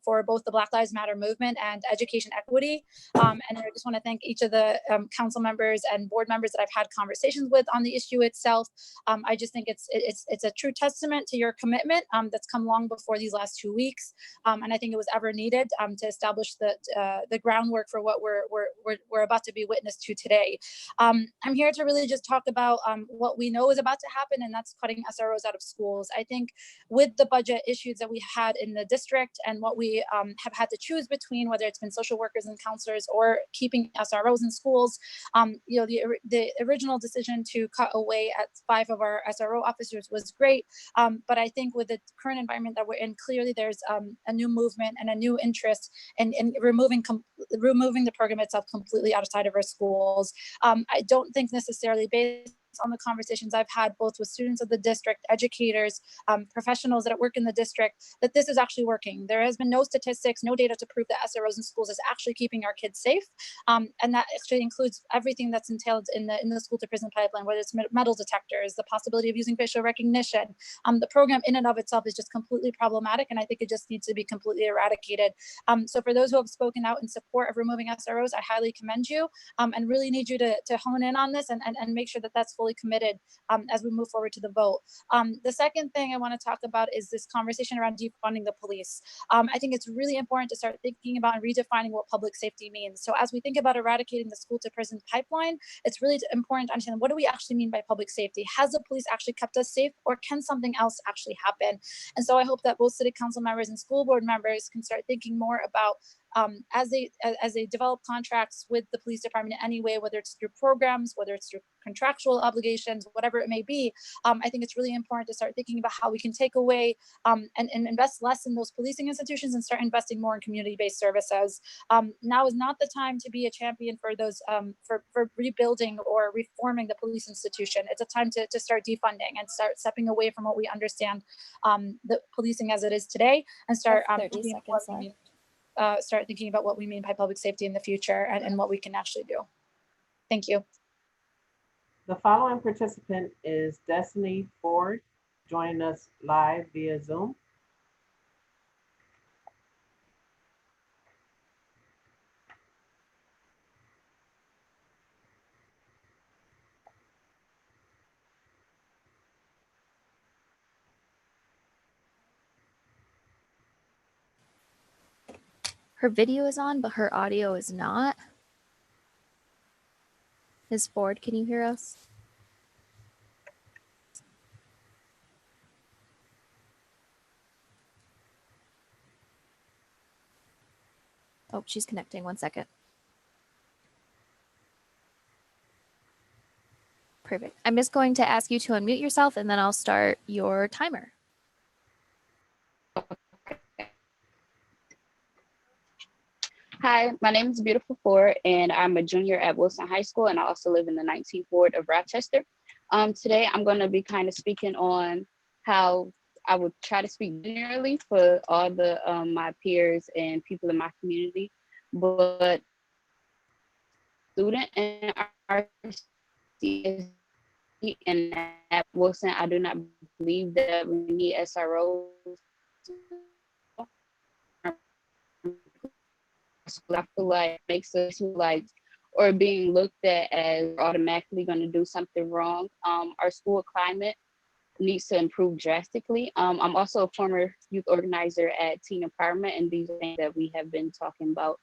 for both the Black Lives Matter movement and education equity. And I just want to thank each of the council members and board members that I've had conversations with on the issue itself. I just think it's a true testament to your commitment that's come long before these last 2 weeks. And I think it was ever needed to establish the groundwork for what we're about to be witness to today. I'm here to really just talk about what we know is about to happen, and that's cutting SROs out of schools. I think with the budget issues that we had in the district and what we have had to choose between, whether it's been social workers and counselors or keeping SROs in schools, you know, the original decision to cut away at 5 of our SRO officers was great. But I think with the current environment that we're in, clearly there's a new movement and a new interest in removing the program itself completely outside of our schools. I don't think necessarily based on the conversations I've had both with students of the district, educators, professionals that work in the district, that this is actually working. There has been no statistics, no data to prove that SROs in schools is actually keeping our kids safe. And that actually includes everything that's entailed in the school to prison pipeline, whether it's metal detectors, the possibility of using facial recognition. The program in and of itself is just completely problematic, and I think it just needs to be completely eradicated. So for those who have spoken out in support of removing SROs, I highly commend you and really need you to hone in on this and make sure that that's fully committed as we move forward to the vote. The second thing I want to talk about is this conversation around defunding the police. I think it's really important to start thinking about and redefining what public safety means. So as we think about eradicating the school to prison pipeline, it's really important to understand, what do we actually mean by public safety? Has the police actually kept us safe, or can something else actually happen? And so I hope that both city council members and school board members can start thinking more about as they develop contracts with the police department anyway, whether it's through programs, whether it's through contractual obligations, whatever it may be. I think it's really important to start thinking about how we can take away and invest less in those policing institutions and start investing more in community-based services. Now is not the time to be a champion for those for rebuilding or reforming the police institution. It's a time to start defunding and start stepping away from what we understand the policing as it is today, and start 30 seconds left. Start thinking about what we mean by public safety in the future and what we can actually do. Thank you. The following participant is Destiny Ford, joining us live via Zoom. Her video is on, but her audio is not. Ms. Ford, can you hear us? Oh, she's connecting. 1 second. Perfect. I'm just going to ask you to unmute yourself, and then I'll start your timer. Hi, my name is Beautiful Ford, and I'm a junior at Wilson High School, and I also live in the 19th Ward of Rochester. Today, I'm going to be kind of speaking on how I would try to speak generally for all the my peers and people in my community, but student in RCSD and at Wilson, I do not believe that we need SROs. I feel like makes us like, or being looked at as automatically going to do something wrong. Our school climate needs to improve drastically. I'm also a former youth organizer at Teen Empowerment, and these are things that we have been talking about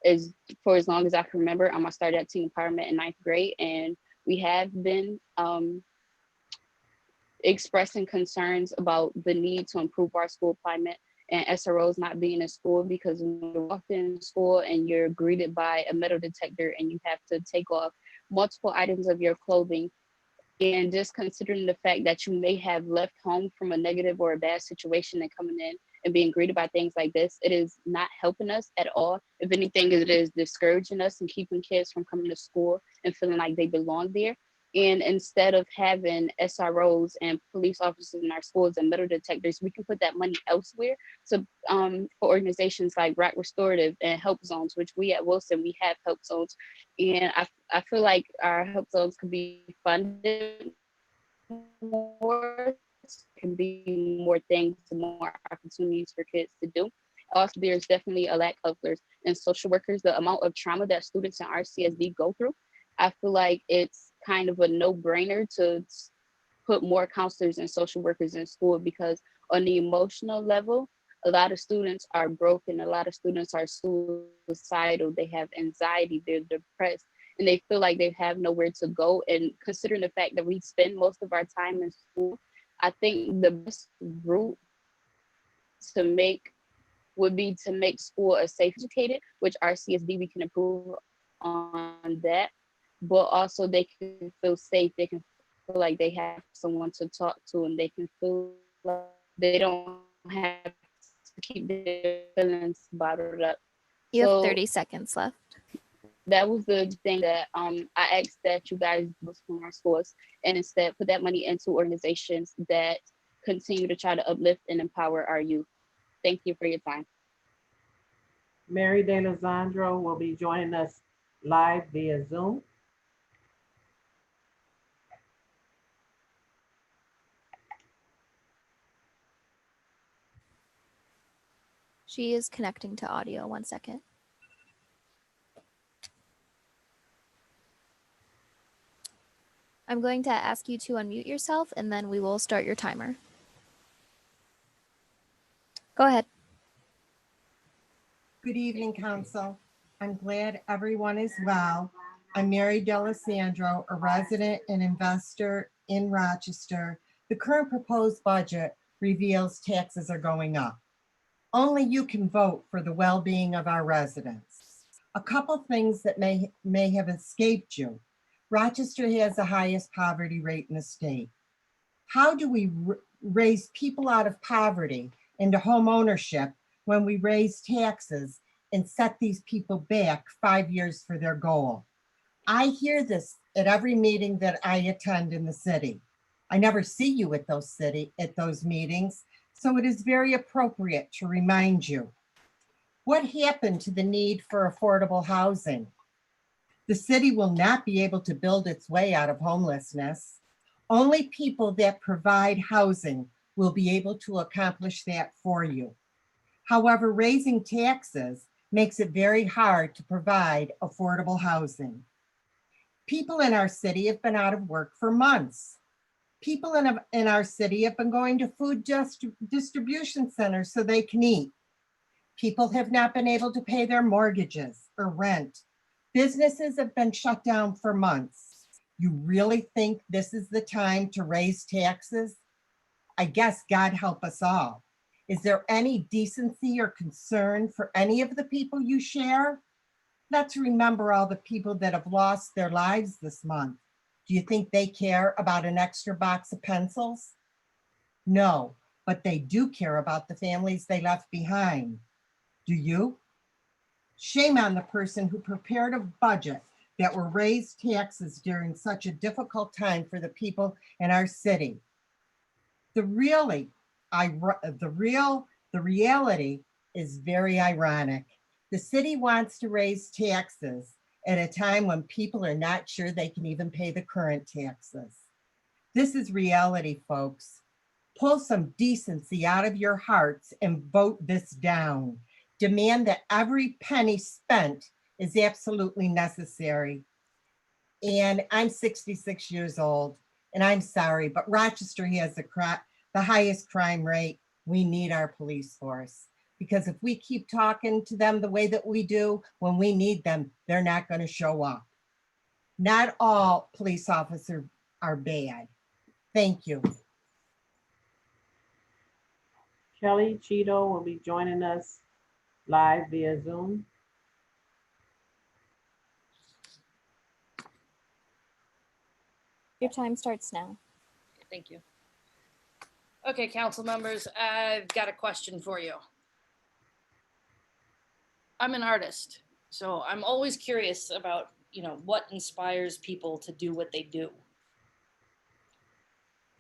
is for as long as I can remember. I started at Teen Empowerment in 9th grade, and we have been expressing concerns about the need to improve our school climate and SROs not being in school, because when you walk in school and you're greeted by a metal detector and you have to take off multiple items of your clothing, and just considering the fact that you may have left home from a negative or a bad situation and coming in and being greeted by things like this, it is not helping us at all. If anything, it is discouraging us and keeping kids from coming to school and feeling like they belong there. And instead of having SROs and police officers in our schools and metal detectors, we can put that money elsewhere. So for organizations like Rock Restorative and Help Zones, which we at Wilson, we have Help Zones. And I feel like our Help Zones could be funded more, can be more things, more opportunities for kids to do. Also, there's definitely a lack of counselors and social workers. The amount of trauma that students in RCSD go through, I feel like it's kind of a no-brainer to put more counselors and social workers in school, because on the emotional level, a lot of students are broken, a lot of students are suicidal, they have anxiety, they're depressed, and they feel like they have nowhere to go. And considering the fact that we spend most of our time in school, I think the best route to make would be to make school a safe educated, which RCSD, we can improve on that, but also they can feel safe, they can feel like they have someone to talk to, and they can feel like they don't have to keep their feelings bottled up. You have 30 seconds left. That was the thing that I asked that you guys do from our schools, and instead put that money into organizations that continue to try to uplift and empower our youth. Thank you for your time. Mary DeLisandro will be joining us live via Zoom. She is connecting to audio. 1 second. I'm going to ask you to unmute yourself, and then we will start your timer. Go ahead. Good evening, Council. I'm glad everyone is well. I'm Mary D'Alessandro, a resident and investor in Rochester. The current proposed budget reveals taxes are going up. Only you can vote for the well-being of our residents. A couple things that may have escaped you. Rochester has the highest poverty rate in the state. How do we raise people out of poverty into home ownership when we raise taxes and set these people back 5 years for their goal? I hear this at every meeting that I attend in the city. I never see you at those meetings, so it is very appropriate to remind you. What happened to the need for affordable housing? The city will not be able to build its way out of homelessness. Only people that provide housing will be able to accomplish that for you. However, raising taxes makes it very hard to provide affordable housing. People in our city have been out of work for months. People in our city have been going to food distribution centers so they can eat. People have not been able to pay their mortgages or rent. Businesses have been shut down for months. You really think this is the time to raise taxes? I guess God help us all. Is there any decency or concern for any of the people you share? Let's remember all the people that have lost their lives this month. Do you think they care about an extra box of pencils? No, but they do care about the families they left behind. Do you? Shame on the person who prepared a budget that will raise taxes during such a difficult time for the people in our city. The reality is very ironic. The city wants to raise taxes at a time when people are not sure they can even pay the current taxes. This is reality, folks. Pull some decency out of your hearts and vote this down. Demand that every penny spent is absolutely necessary. And I'm 66 years old. And I'm sorry, but Rochester has the highest crime rate. We need our police force. Because if we keep talking to them the way that we do, when we need them, they're not going to show up. Not all police officers are bad. Thank you. Kelly Cheeto will be joining us live via Zoom. Your time starts now. Thank you. Okay, council members, I've got a question for you. I'm an artist, so I'm always curious about, what inspires people to do what they do.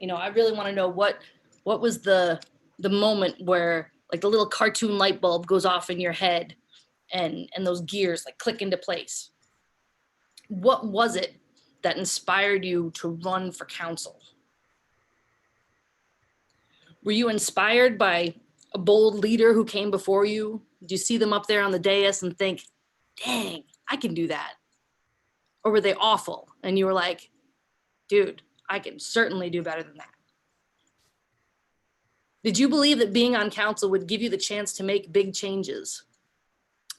I really want to know what was the moment where like the little cartoon light bulb goes off in your head and those gears like click into place. What was it that inspired you to run for council? Were you inspired by a bold leader who came before you? Did you see them up there on the dais and think, dang, I can do that? Or were they awful? And you were like, dude, I can certainly do better than that. Did you believe that being on council would give you the chance to make big changes?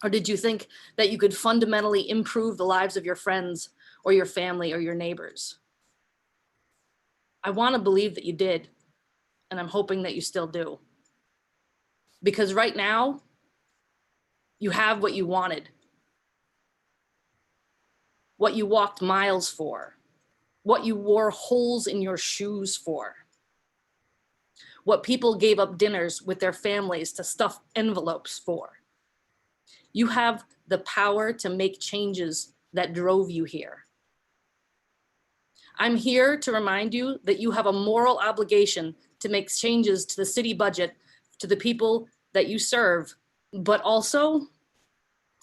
Or did you think that you could fundamentally improve the lives of your friends or your family or your neighbors? I want to believe that you did, and I'm hoping that you still do. Because right now, you have what you wanted, what you walked miles for, what you wore holes in your shoes for, what people gave up dinners with their families to stuff envelopes for. You have the power to make changes that drove you here. I'm here to remind you that you have a moral obligation to make changes to the city budget, to the people that you serve, but also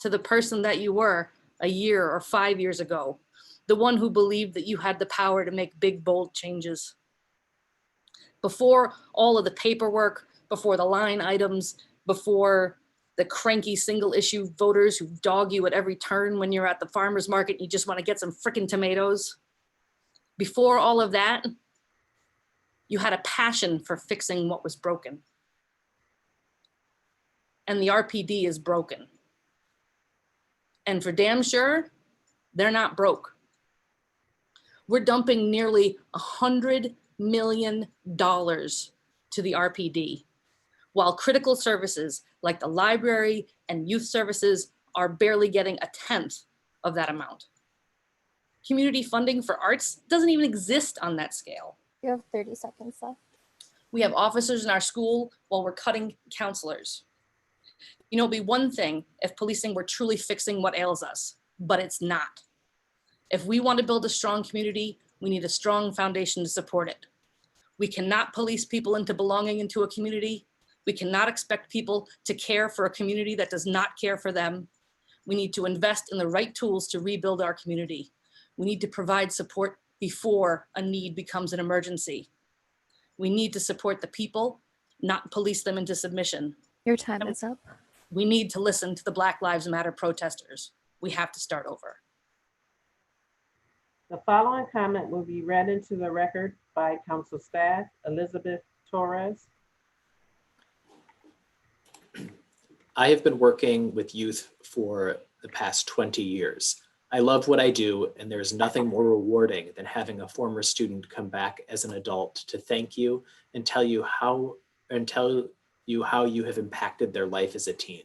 to the person that you were a year or 5 years ago, the one who believed that you had the power to make big, bold changes. Before all of the paperwork, before the line items, before the cranky single issue voters who dog you at every turn when you're at the farmer's market and you just want to get some frickin' tomatoes. Before all of that, you had a passion for fixing what was broken. And the RPD is broken. And for damn sure, they're not broke. We're dumping nearly $100 million to the RPD, while critical services like the library and youth services are barely getting 1/10 of that amount. Community funding for arts doesn't even exist on that scale. You have 30 seconds left. We have officers in our school while we're cutting counselors. It'd be one thing if policing were truly fixing what ails us, but it's not. If we want to build a strong community, we need a strong foundation to support it. We cannot police people into belonging into a community. We cannot expect people to care for a community that does not care for them. We need to invest in the right tools to rebuild our community. We need to provide support before a need becomes an emergency. We need to support the people, not police them into submission. Your time is up. We need to listen to the Black Lives Matter protesters. We have to start over. The following comment will be read into the record by council staff. Elizabeth Torres. I have been working with youth for the past 20 years. I love what I do, and there's nothing more rewarding than having a former student come back as an adult to thank you and tell you how you have impacted their life as a teen.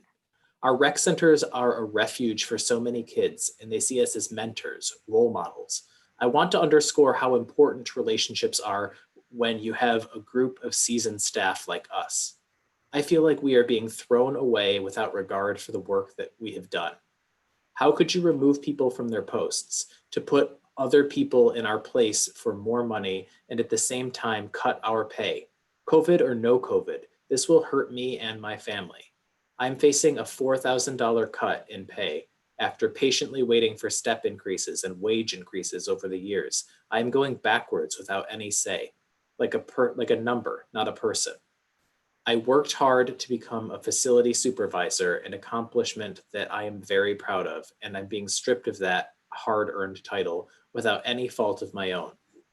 Our rec centers are a refuge for so many kids, and they see us as mentors, role models. I want to underscore how important relationships are when you have a group of seasoned staff like us. I feel like we are being thrown away without regard for the work that we have done. How could you remove people from their posts to put other people in our place for more money and at the same time cut our pay? COVID or no COVID, this will hurt me and my family. I'm facing a $4,000 cut in pay after patiently waiting for step increases and wage increases over the years. I'm going backwards without any say, like a number, not a person. I worked hard to become a facility supervisor, an accomplishment that I am very proud of, and I'm being stripped of that hard-earned title without any fault of my own.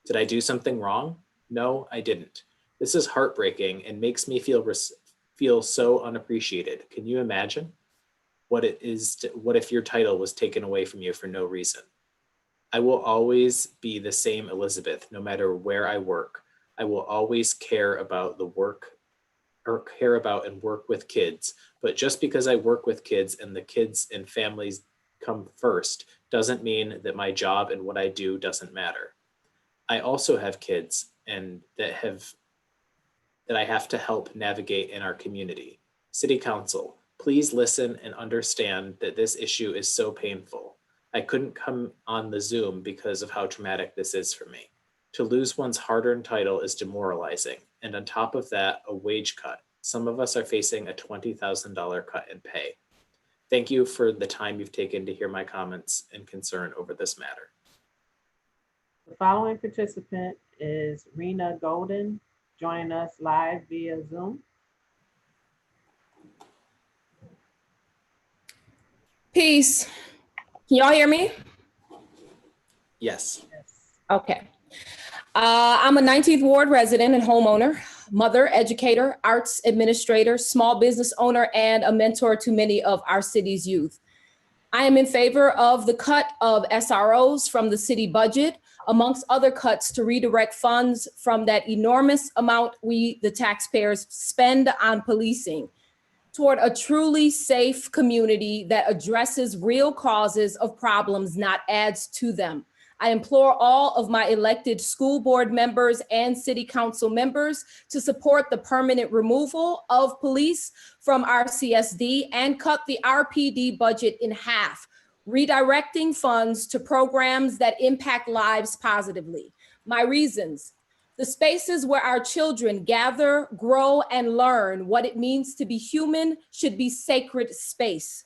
Did I do something wrong? No, I didn't. This is heartbreaking and makes me feel so unappreciated. Can you imagine what it is what if your title was taken away from you for no reason? I will always be the same Elizabeth, no matter where I work. I will always care about and work with kids. But just because I work with kids and the kids and families come first doesn't mean that my job and what I do doesn't matter. I also have kids and that I have to help navigate in our community. City Council, please listen and understand that this issue is so painful. I couldn't come on the Zoom because of how traumatic this is for me. To lose one's hard-earned title is demoralizing, and on top of that, a wage cut. Some of us are facing a $20,000 cut in pay. Thank you for the time you've taken to hear my comments and concern over this matter. The following participant is Rena Golden, joining us live via Zoom. Peace. Can y'all hear me? Yes. Okay. I'm a 19th Ward resident and homeowner, mother, educator, arts administrator, small business owner, and a mentor to many of our city's youth. I am in favor of the cut of SROs from the city budget, amongst other cuts to redirect funds from that enormous amount we, the taxpayers, spend on policing toward a truly safe community that addresses real causes of problems, not adds to them. I implore all of my elected school board members and city council members to support the permanent removal of police from RCSD and cut the RPD budget in half, redirecting funds to programs that impact lives positively. My reasons: the spaces where our children gather, grow, and learn what it means to be human should be sacred space.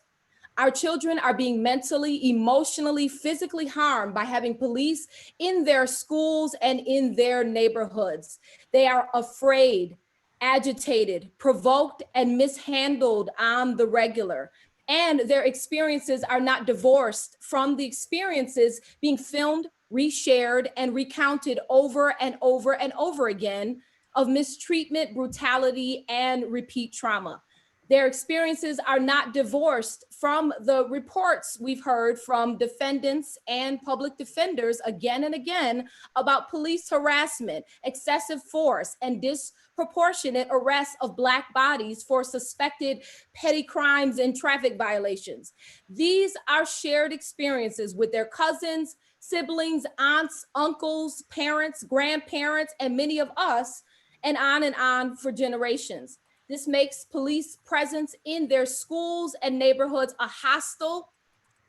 Our children are being mentally, emotionally, physically harmed by having police in their schools and in their neighborhoods. They are afraid, agitated, provoked, and mishandled on the regular. And their experiences are not divorced from the experiences being filmed, reshared, and recounted over and over and over again of mistreatment, brutality, and repeat trauma. Their experiences are not divorced from the reports we've heard from defendants and public defenders again and again about police harassment, excessive force, and disproportionate arrests of Black bodies for suspected petty crimes and traffic violations. These are shared experiences with their cousins, siblings, aunts, uncles, parents, grandparents, and many of us, and on for generations. This makes police presence in their schools and neighborhoods a hostile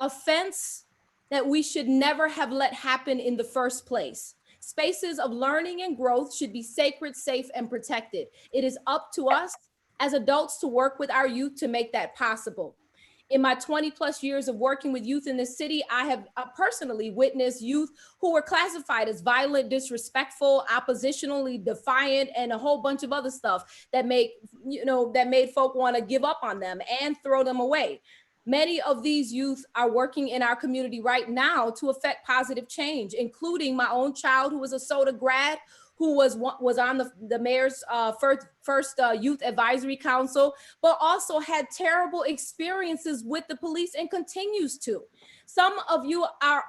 offense that we should never have let happen in the first place. Spaces of learning and growth should be sacred, safe, and protected. It is up to us as adults to work with our youth to make that possible. In my 20 plus years of working with youth in this city, I have personally witnessed youth who were classified as violent, disrespectful, oppositionally defiant, and a whole bunch of other stuff that made folk want to give up on them and throw them away. Many of these youth are working in our community right now to affect positive change, including my own child who was a SOTA grad, who was on the mayor's first youth advisory council, but also had terrible experiences with the police and continues to. Some of you are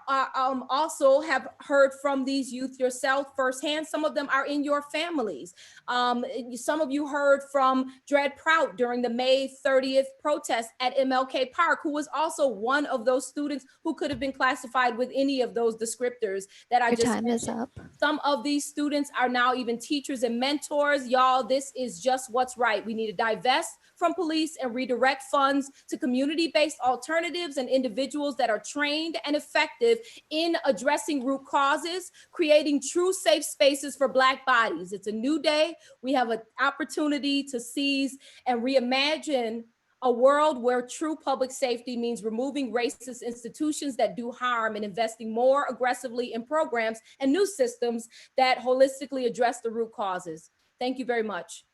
also have heard from these youth yourself firsthand. Some of them are in your families. Some of you heard from Dred Prout during the May 30th protest at MLK Park, who was also one of those students who could have been classified with any of those descriptors that I just mentioned. Your time is up. Some of these students are now even teachers and mentors. Y'all, this is just what's right. We need to divest from police and redirect funds to community-based alternatives and individuals that are trained and effective in addressing root causes, creating true safe spaces for Black bodies. It's a new day. We have an opportunity to seize and reimagine a world where true public safety means removing racist institutions that do harm and investing more aggressively in programs and new systems that holistically address the root causes. Thank you very much.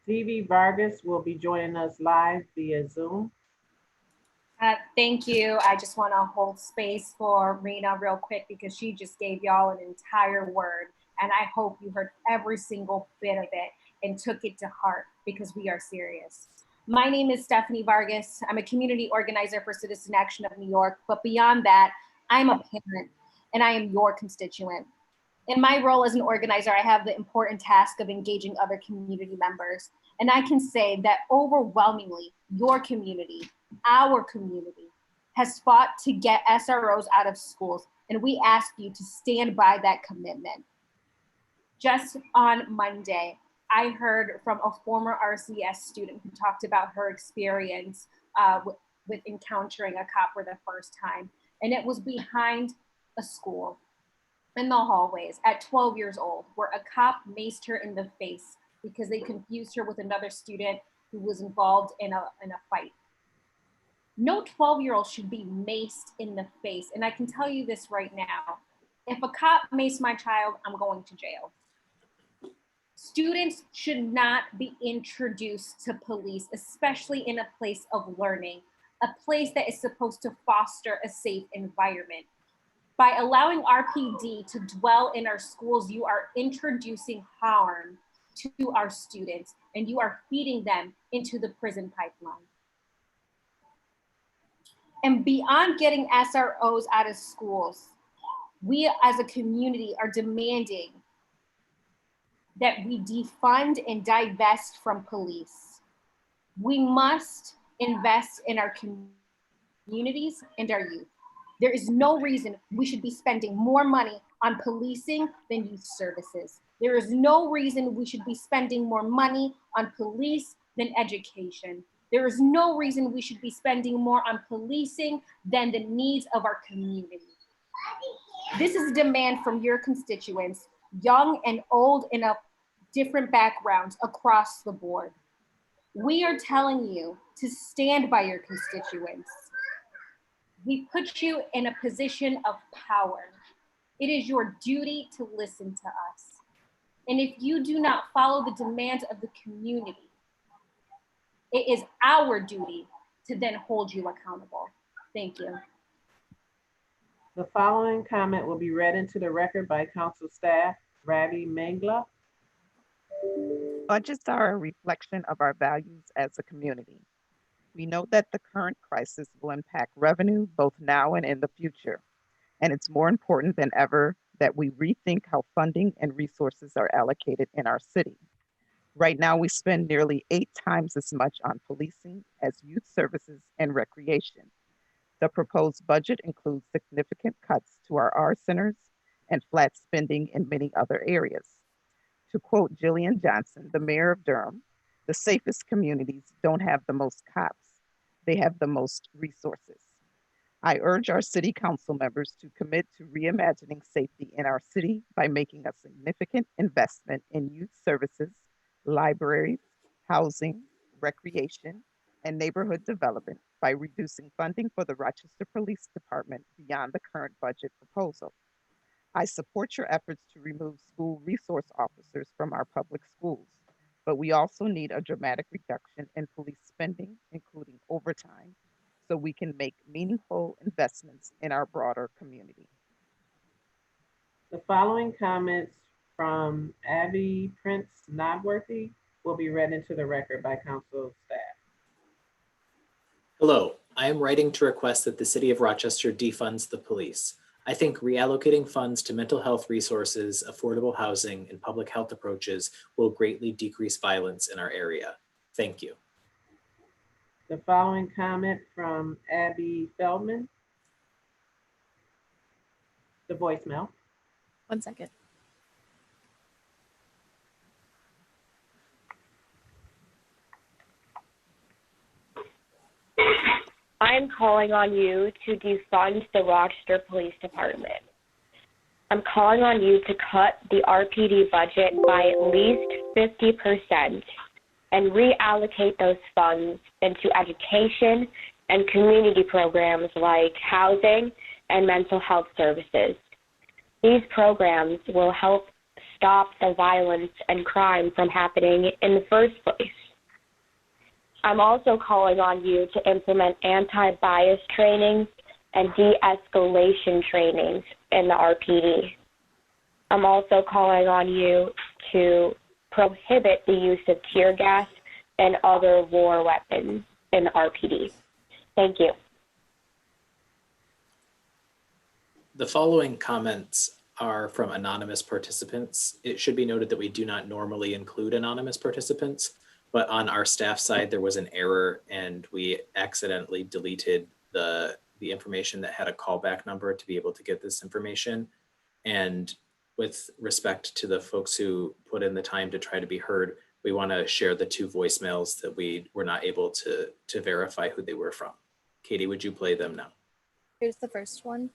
Stevie Vargas will be joining us live via Zoom. Thank you. I just want to hold space for Rena real quick because she just gave y'all an entire word. And I hope you heard every single bit of it and took it to heart because we are serious. My name is Stephanie Vargas. I'm a community organizer for Citizen Action of New York. But beyond that, I'm a parent and I am your constituent. In my role as an organizer, I have the important task of engaging other community members. And I can say that overwhelmingly, your community, our community, has fought to get SROs out of schools. And we ask you to stand by that commitment. Just on Monday, I heard from a former RCS student who talked about her experience with encountering a cop for the first time. And it was behind a school in the hallways at 12 years old, where a cop maced her in the face because they confused her with another student who was involved in a fight. No 12-year-old should be maced in the face. And I can tell you this right now, if a cop maced my child, I'm going to jail. Students should not be introduced to police, especially in a place of learning, a place that is supposed to foster a safe environment. By allowing RPD to dwell in our schools, you are introducing harm to our students and you are feeding them into the prison pipeline. And beyond getting SROs out of schools, we as a community are demanding that we defund and divest from police. We must invest in our communities and our youth. There is no reason we should be spending more money on policing than youth services. There is no reason we should be spending more money on police than education. There is no reason we should be spending more on policing than the needs of our community. This is a demand from your constituents, young and old in a different backgrounds across the board. We are telling you to stand by your constituents. We put you in a position of power. It is your duty to listen to us. And if you do not follow the demands of the community, it is our duty to then hold you accountable. Thank you. The following comment will be read into the record by council staff. Ravi Mangla. Budgets are a reflection of our values as a community. We know that the current crisis will impact revenue both now and in the future. And it's more important than ever that we rethink how funding and resources are allocated in our city. Right now, we spend nearly 8 times as much on policing as youth services and recreation. The proposed budget includes significant cuts to our R centers and flat spending in many other areas. To quote Jillian Johnson, the mayor of Durham, the safest communities don't have the most cops, they have the most resources. I urge our city council members to commit to reimagining safety in our city by making a significant investment in youth services, libraries, housing, recreation, and neighborhood development by reducing funding for the Rochester Police Department beyond the current budget proposal. I support your efforts to remove school resource officers from our public schools, but we also need a dramatic reduction in police spending, including overtime, so we can make meaningful investments in our broader community. The following comments from Abby Prince Nodworthy will be read into the record by council staff. Hello, I am writing to request that the City of Rochester defunds the police. I think reallocating funds to mental health resources, affordable housing, and public health approaches will greatly decrease violence in our area. Thank you. The following comment from Abby Feldman. The voicemail. 1 second. I'm calling on you to defund the Rochester Police Department. I'm calling on you to cut the RPD budget by at least 50% and reallocate those funds into education and community programs like housing and mental health services. These programs will help stop the violence and crime from happening in the first place. I'm also calling on you to implement anti-bias trainings and de-escalation trainings in the RPD. I'm also calling on you to prohibit the use of tear gas and other war weapons in the RPD. Thank you. The following comments are from anonymous participants. It should be noted that we do not normally include anonymous participants, but on our staff side, there was an error and we accidentally deleted the information that had a callback number to be able to get this information. And with respect to the folks who put in the time to try to be heard, we want to share the 2 voicemails that we were not able to verify who they were from. Katie, would you play them now? Here's the first one.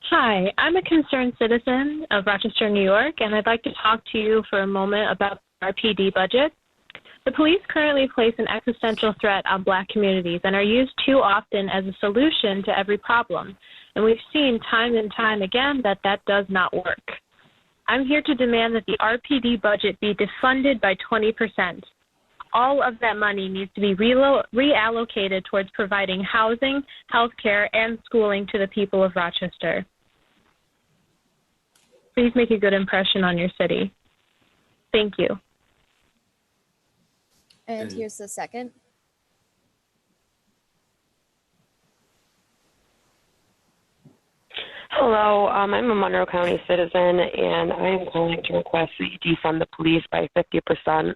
Hi, I'm a concerned citizen of Rochester, New York, and I'd like to talk to you for a moment about our PD budget. The police currently place an existential threat on Black communities and are used too often as a solution to every problem. And we've seen time and time again that that does not work. I'm here to demand that the RPD budget be defunded by 20%. All of that money needs to be reallocated towards providing housing, healthcare, and schooling to the people of Rochester. Please make a good impression on your city. Thank you. And here's the second. Hello, I'm a Monroe County citizen, and I am calling to request that you defund the police by 50%,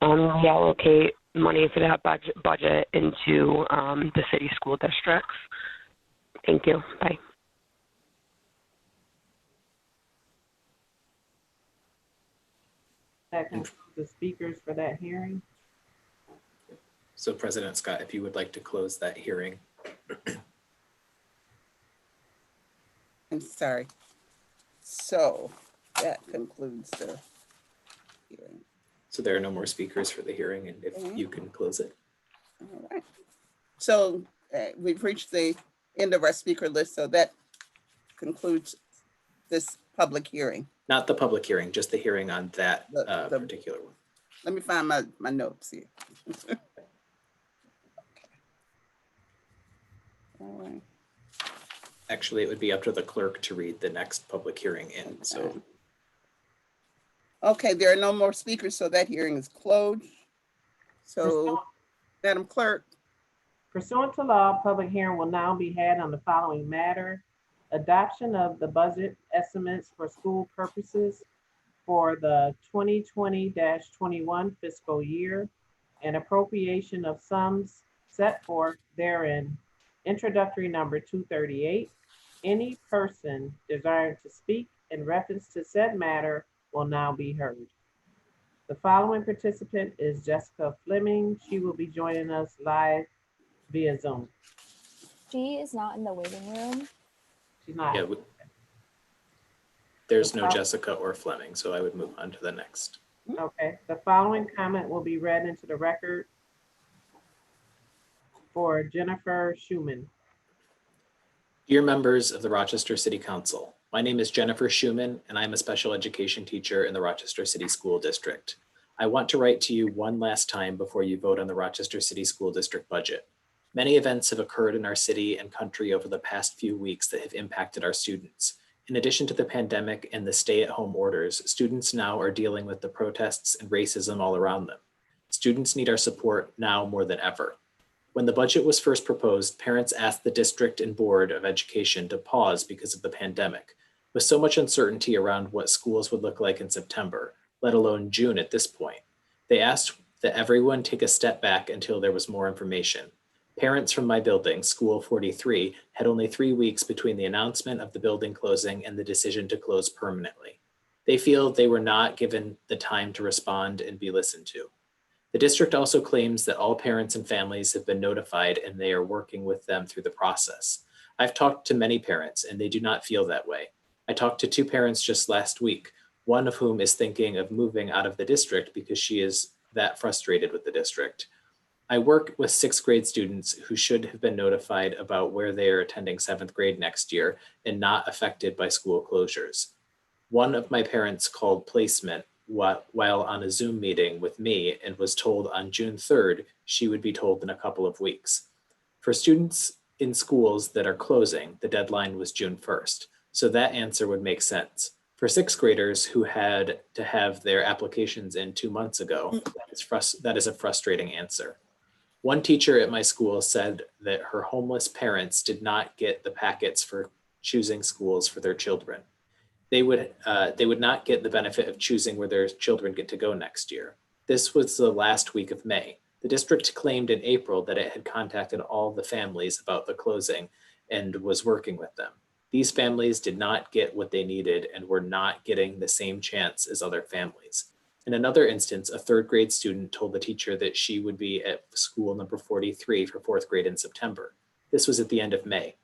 reallocate money for that budget into the city school districts. Thank you. Bye. That concludes the speakers for that hearing. So President Scott, if you would like to close that hearing. I'm sorry. So that concludes the hearing. So there are no more speakers for the hearing, and if you can close it. All right. So we've reached the end of our speaker list, so that concludes this public hearing. Not the public hearing, just the hearing on that particular one. Let me find my notes here. Okay. All right. Actually, it would be up to the clerk to read the next public hearing in, so. Okay, there are no more speakers, so that hearing is closed. So, Madam Clerk. Pursuant to law, public hearing will now be had on the following matter: adoption of the budget estimates for school purposes for the 2020-21 fiscal year and appropriation of sums set forth therein. Introductory number 238. Any person desiring to speak in reference to said matter will now be heard. The following participant is Jessica Fleming. She will be joining us live via Zoom. She is not in the waiting room. She's not. Yeah, there's no Jessica or Fleming, so I would move on to the next. Okay, the following comment will be read into the record for Jennifer Schumann. Dear members of the Rochester City Council, my name is Jennifer Schumann, and I'm a special education teacher in the Rochester City School District. I want to write to you one last time before you vote on the Rochester City School District budget. Many events have occurred in our city and country over the past few weeks that have impacted our students. In addition to the pandemic and the stay-at-home orders, students now are dealing with the protests and racism all around them. Students need our support now more than ever. When the budget was first proposed, parents asked the district and board of education to pause because of the pandemic. With so much uncertainty around what schools would look like in September, let alone June at this point, they asked that everyone take a step back until there was more information. Parents from my building, School 43, had only 3 weeks between the announcement of the building closing and the decision to close permanently. They feel they were not given the time to respond and be listened to. The district also claims that all parents and families have been notified and they are working with them through the process. I've talked to many parents and they do not feel that way. I talked to 2 parents just last week, one of whom is thinking of moving out of the district because she is that frustrated with the district. I work with 6th grade students who should have been notified about where they are attending 7th grade next year and not affected by school closures. One of my parents called placement while on a Zoom meeting with me and was told on June 3rd she would be told in a couple of weeks. For students in schools that are closing, the deadline was June 1st, so that answer would make sense. For sixth graders who had to have their applications in 2 months ago, that is a frustrating answer. One teacher at my school said that her homeless parents did not get the packets for choosing schools for their children. They would not get the benefit of choosing where their children get to go next year. This was the last week of May. The district claimed in April that it had contacted all the families about the closing and was working with them. These families did not get what they needed and were not getting the same chance as other families. In another instance, a third grade student told the teacher that she would be at school number 43 for fourth grade in September. This was at the end of May.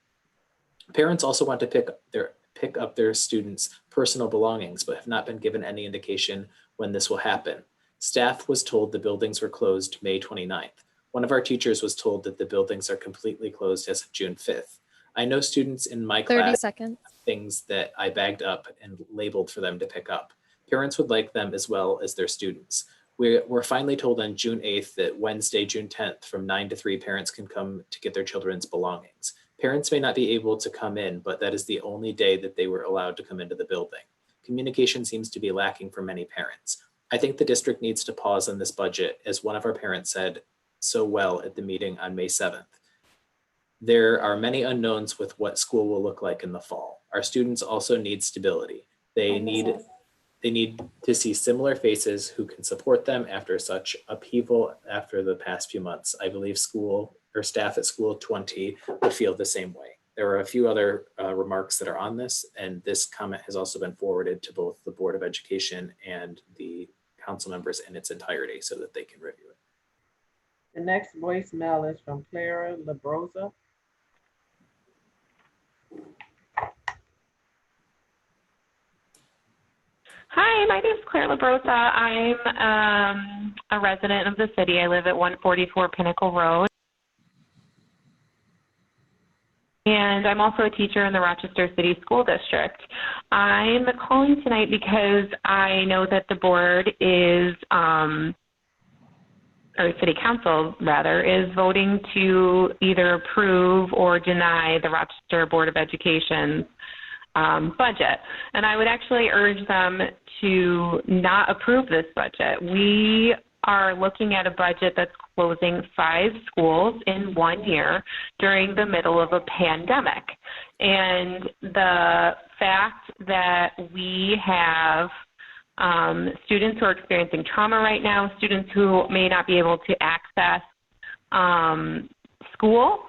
Parents also want to pick up their students' personal belongings, but have not been given any indication when this will happen. Staff was told the buildings were closed May 29th. One of our teachers was told that the buildings are completely closed as of June 5th. I know students in my 30 class seconds. things that I bagged up and labeled for them to pick up. Parents would like them as well as their students. We're finally told on June 8th that Wednesday, June 10th, from 9 to 3, parents can come to get their children's belongings. Parents may not be able to come in, but that is the only day that they were allowed to come into the building. Communication seems to be lacking for many parents. I think the district needs to pause on this budget, as one of our parents said so well at the meeting on May 7th. There are many unknowns with what school will look like in the fall. Our students also need stability. They need to see similar faces who can support them after such upheaval after the past few months. I believe school or staff at School 20 will feel the same way. There are a few other remarks that are on this, and this comment has also been forwarded to both the Board of Education and the council members in its entirety so that they can review it. The next voicemail is from Clara LaBrosa. Hi, my name is Claire LaBrosa. I'm a resident of the city. I live at 144 Pinnacle Road. And I'm also a teacher in the Rochester City School District. I'm calling tonight because I know that the board is, or City Council rather, is voting to either approve or deny the Rochester Board of Education's budget. And I would actually urge them to not approve this budget. We are looking at a budget that's closing 5 schools in 1 year during the middle of a pandemic. And the fact that we have students who are experiencing trauma right now, students who may not be able to access school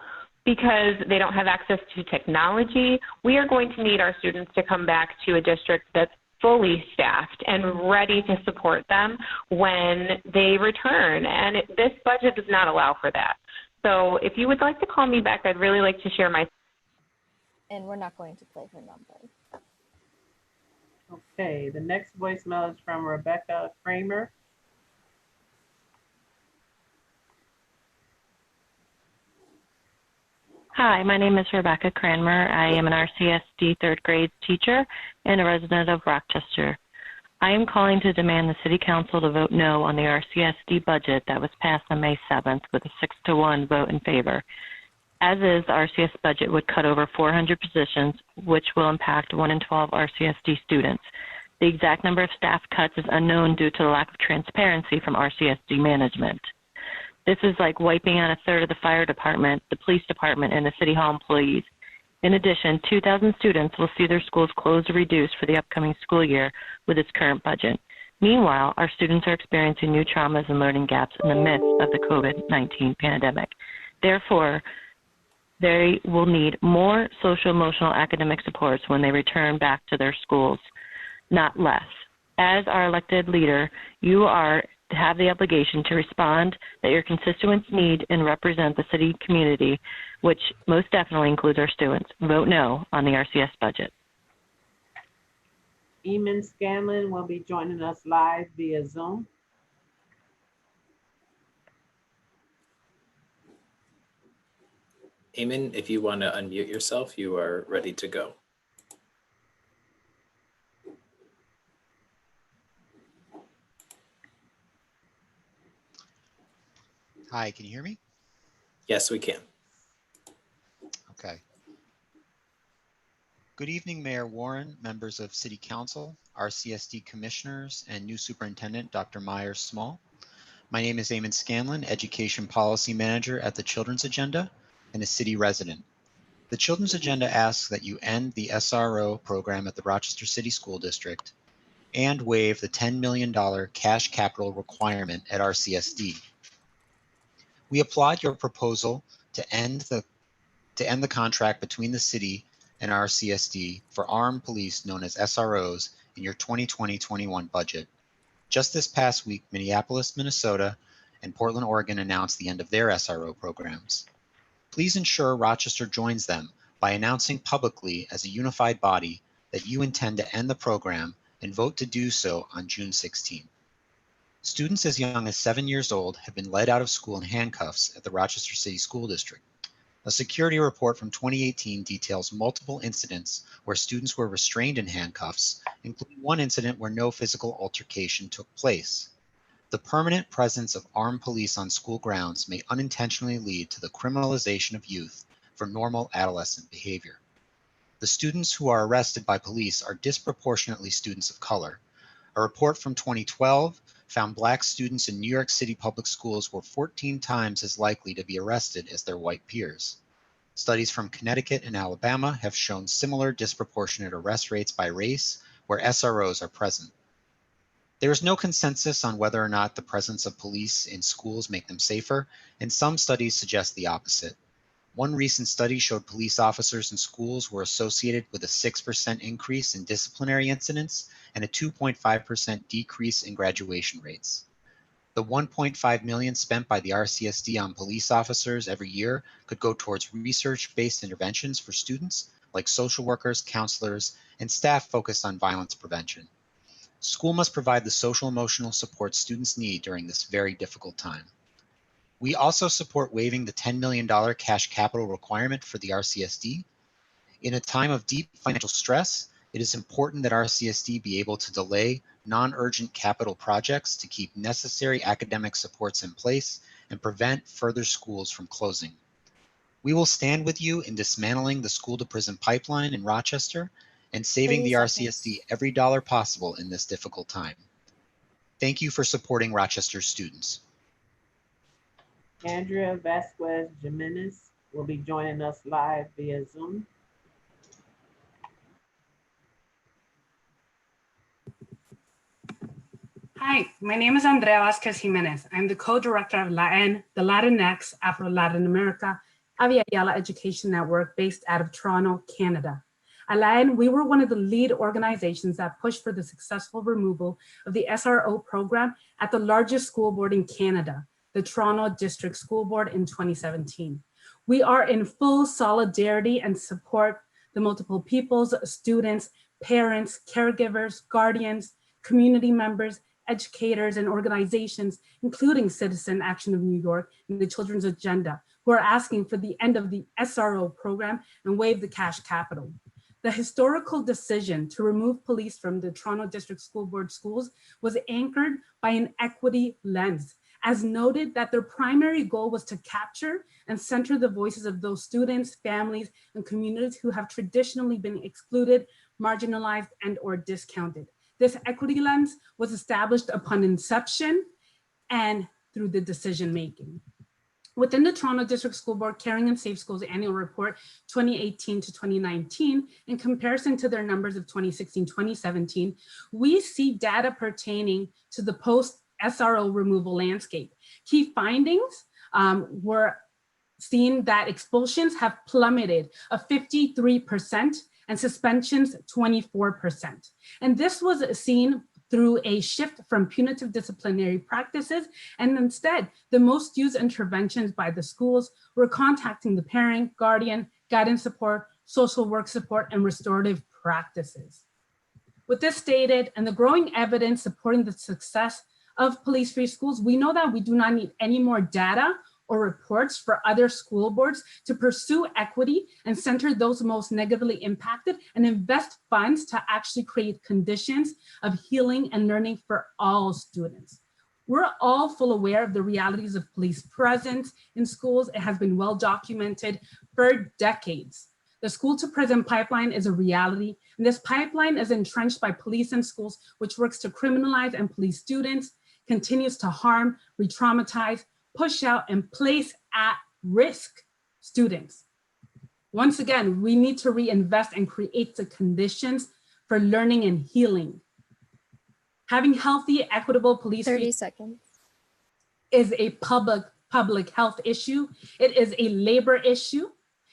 because they don't have access to technology, we are going to need our students to come back to a district that's fully staffed and ready to support them when they return. And this budget does not allow for that. So if you would like to call me back, I'd really like to share my. And we're not going to play her number. Okay, the next voicemail is from Rebecca Kramer. Hi, my name is Rebecca Cranmer. I am an RCSD third grade teacher and a resident of Rochester. I am calling to demand the City Council to vote no on the RCSD budget that was passed on May 7th with a 6-1 vote in favor. As is, the RCS budget would cut over 400 positions, which will impact 1 in 12 RCSD students. The exact number of staff cuts is unknown due to the lack of transparency from RCSD management. This is like wiping out a third of the fire department, the police department, and the City Hall employees. In addition, 2,000 students will see their schools closed or reduced for the upcoming school year with its current budget. Meanwhile, our students are experiencing new traumas and learning gaps in the midst of the COVID-19 pandemic. Therefore, they will need more social, emotional, academic supports when they return back to their schools, not less. As our elected leader, you are to have the obligation to respond that your constituents need and represent the city community, which most definitely includes our students. Vote no on the RCS budget. Eamon Scanlon will be joining us live via Zoom. Eamon, if you want to unmute yourself, you are ready to go. Hi, can you hear me? Yes, we can. Okay. Good evening, Mayor Warren, members of City Council, RCSD commissioners, and new Superintendent Dr. Myers Small. My name is Eamon Scanlon, Education Policy Manager at the Children's Agenda and a city resident. The Children's Agenda asks that you end the SRO program at the Rochester City School District and waive the $10 million cash capital requirement at RCSD. We applaud your proposal to end the contract between the city and RCSD for armed police known as SROs in your 2020-21 budget. Just this past week, Minneapolis, Minnesota, and Portland, Oregon announced the end of their SRO programs. Please ensure Rochester joins them by announcing publicly as a unified body that you intend to end the program and vote to do so on June 16. Students as young as 7 years old have been led out of school in handcuffs at the Rochester City School District. A security report from 2018 details multiple incidents where students were restrained in handcuffs, including one incident where no physical altercation took place. The permanent presence of armed police on school grounds may unintentionally lead to the criminalization of youth for normal adolescent behavior. The students who are arrested by police are disproportionately students of color. A report from 2012 found Black students in New York City public schools were 14 times as likely to be arrested as their white peers. Studies from Connecticut and Alabama have shown similar disproportionate arrest rates by race where SROs are present. There is no consensus on whether or not the presence of police in schools make them safer, and some studies suggest the opposite. One recent study showed police officers in schools were associated with a 6% increase in disciplinary incidents and a 2.5% decrease in graduation rates. The $1.5 million spent by the RCSD on police officers every year could go towards research-based interventions for students like social workers, counselors, and staff focused on violence prevention. School must provide the social emotional support students need during this very difficult time. We also support waiving the $10 million cash capital requirement for the RCSD. In a time of deep financial stress, it is important that RCSD be able to delay non-urgent capital projects to keep necessary academic supports in place and prevent further schools from closing. We will stand with you in dismantling the school-to-prison pipeline in Rochester and saving the RCSD every dollar possible in this difficult time. Thank you for supporting Rochester students. Andrea Vasquez Jimenez will be joining us live via Zoom. Hi, my name is Andrea Vasquez Jimenez. I'm the co-director of Latin, the Latinx, Afro-Latin America, Avia Yala Education Network based out of Toronto, Canada. At Latin, we were one of the lead organizations that pushed for the successful removal of the SRO program at the largest school board in Canada, the Toronto District School Board in 2017. We are in full solidarity and support the multiple peoples, students, parents, caregivers, guardians, community members, educators, and organizations, including Citizen Action of New York and the Children's Agenda, who are asking for the end of the SRO program and waive the cash capital. The historical decision to remove police from the Toronto District School Board schools was anchored by an equity lens, as noted that their primary goal was to capture and center the voices of those students, families, and communities who have traditionally been excluded, marginalized, and/or discounted. This equity lens was established upon inception and through the decision-making. Within the Toronto District School Board Caring and Safe Schools Annual Report 2018 to 2019, in comparison to their numbers of 2016-2017, we see data pertaining to the post-SRO removal landscape. Key findings were seen that expulsions have plummeted of 53%, and suspensions 24%. And this was seen through a shift from punitive disciplinary practices, and instead, the most used interventions by the schools were contacting the parent, guardian, guidance support, social work support, and restorative practices. With this stated, and the growing evidence supporting the success of police-free schools, we know that we do not need any more data or reports for other school boards to pursue equity and center those most negatively impacted and invest funds to actually create conditions of healing and learning for all students. We're all full aware of the realities of police presence in schools. It has been well documented for decades. The school to prison pipeline is a reality, and this pipeline is entrenched by police in schools, which works to criminalize and police students, continues to harm, re-traumatize, push out, and place at risk students. Once again, we need to reinvest and create the conditions for learning and healing. Having healthy, equitable police 30 seconds. is a public health issue. It is a labor issue.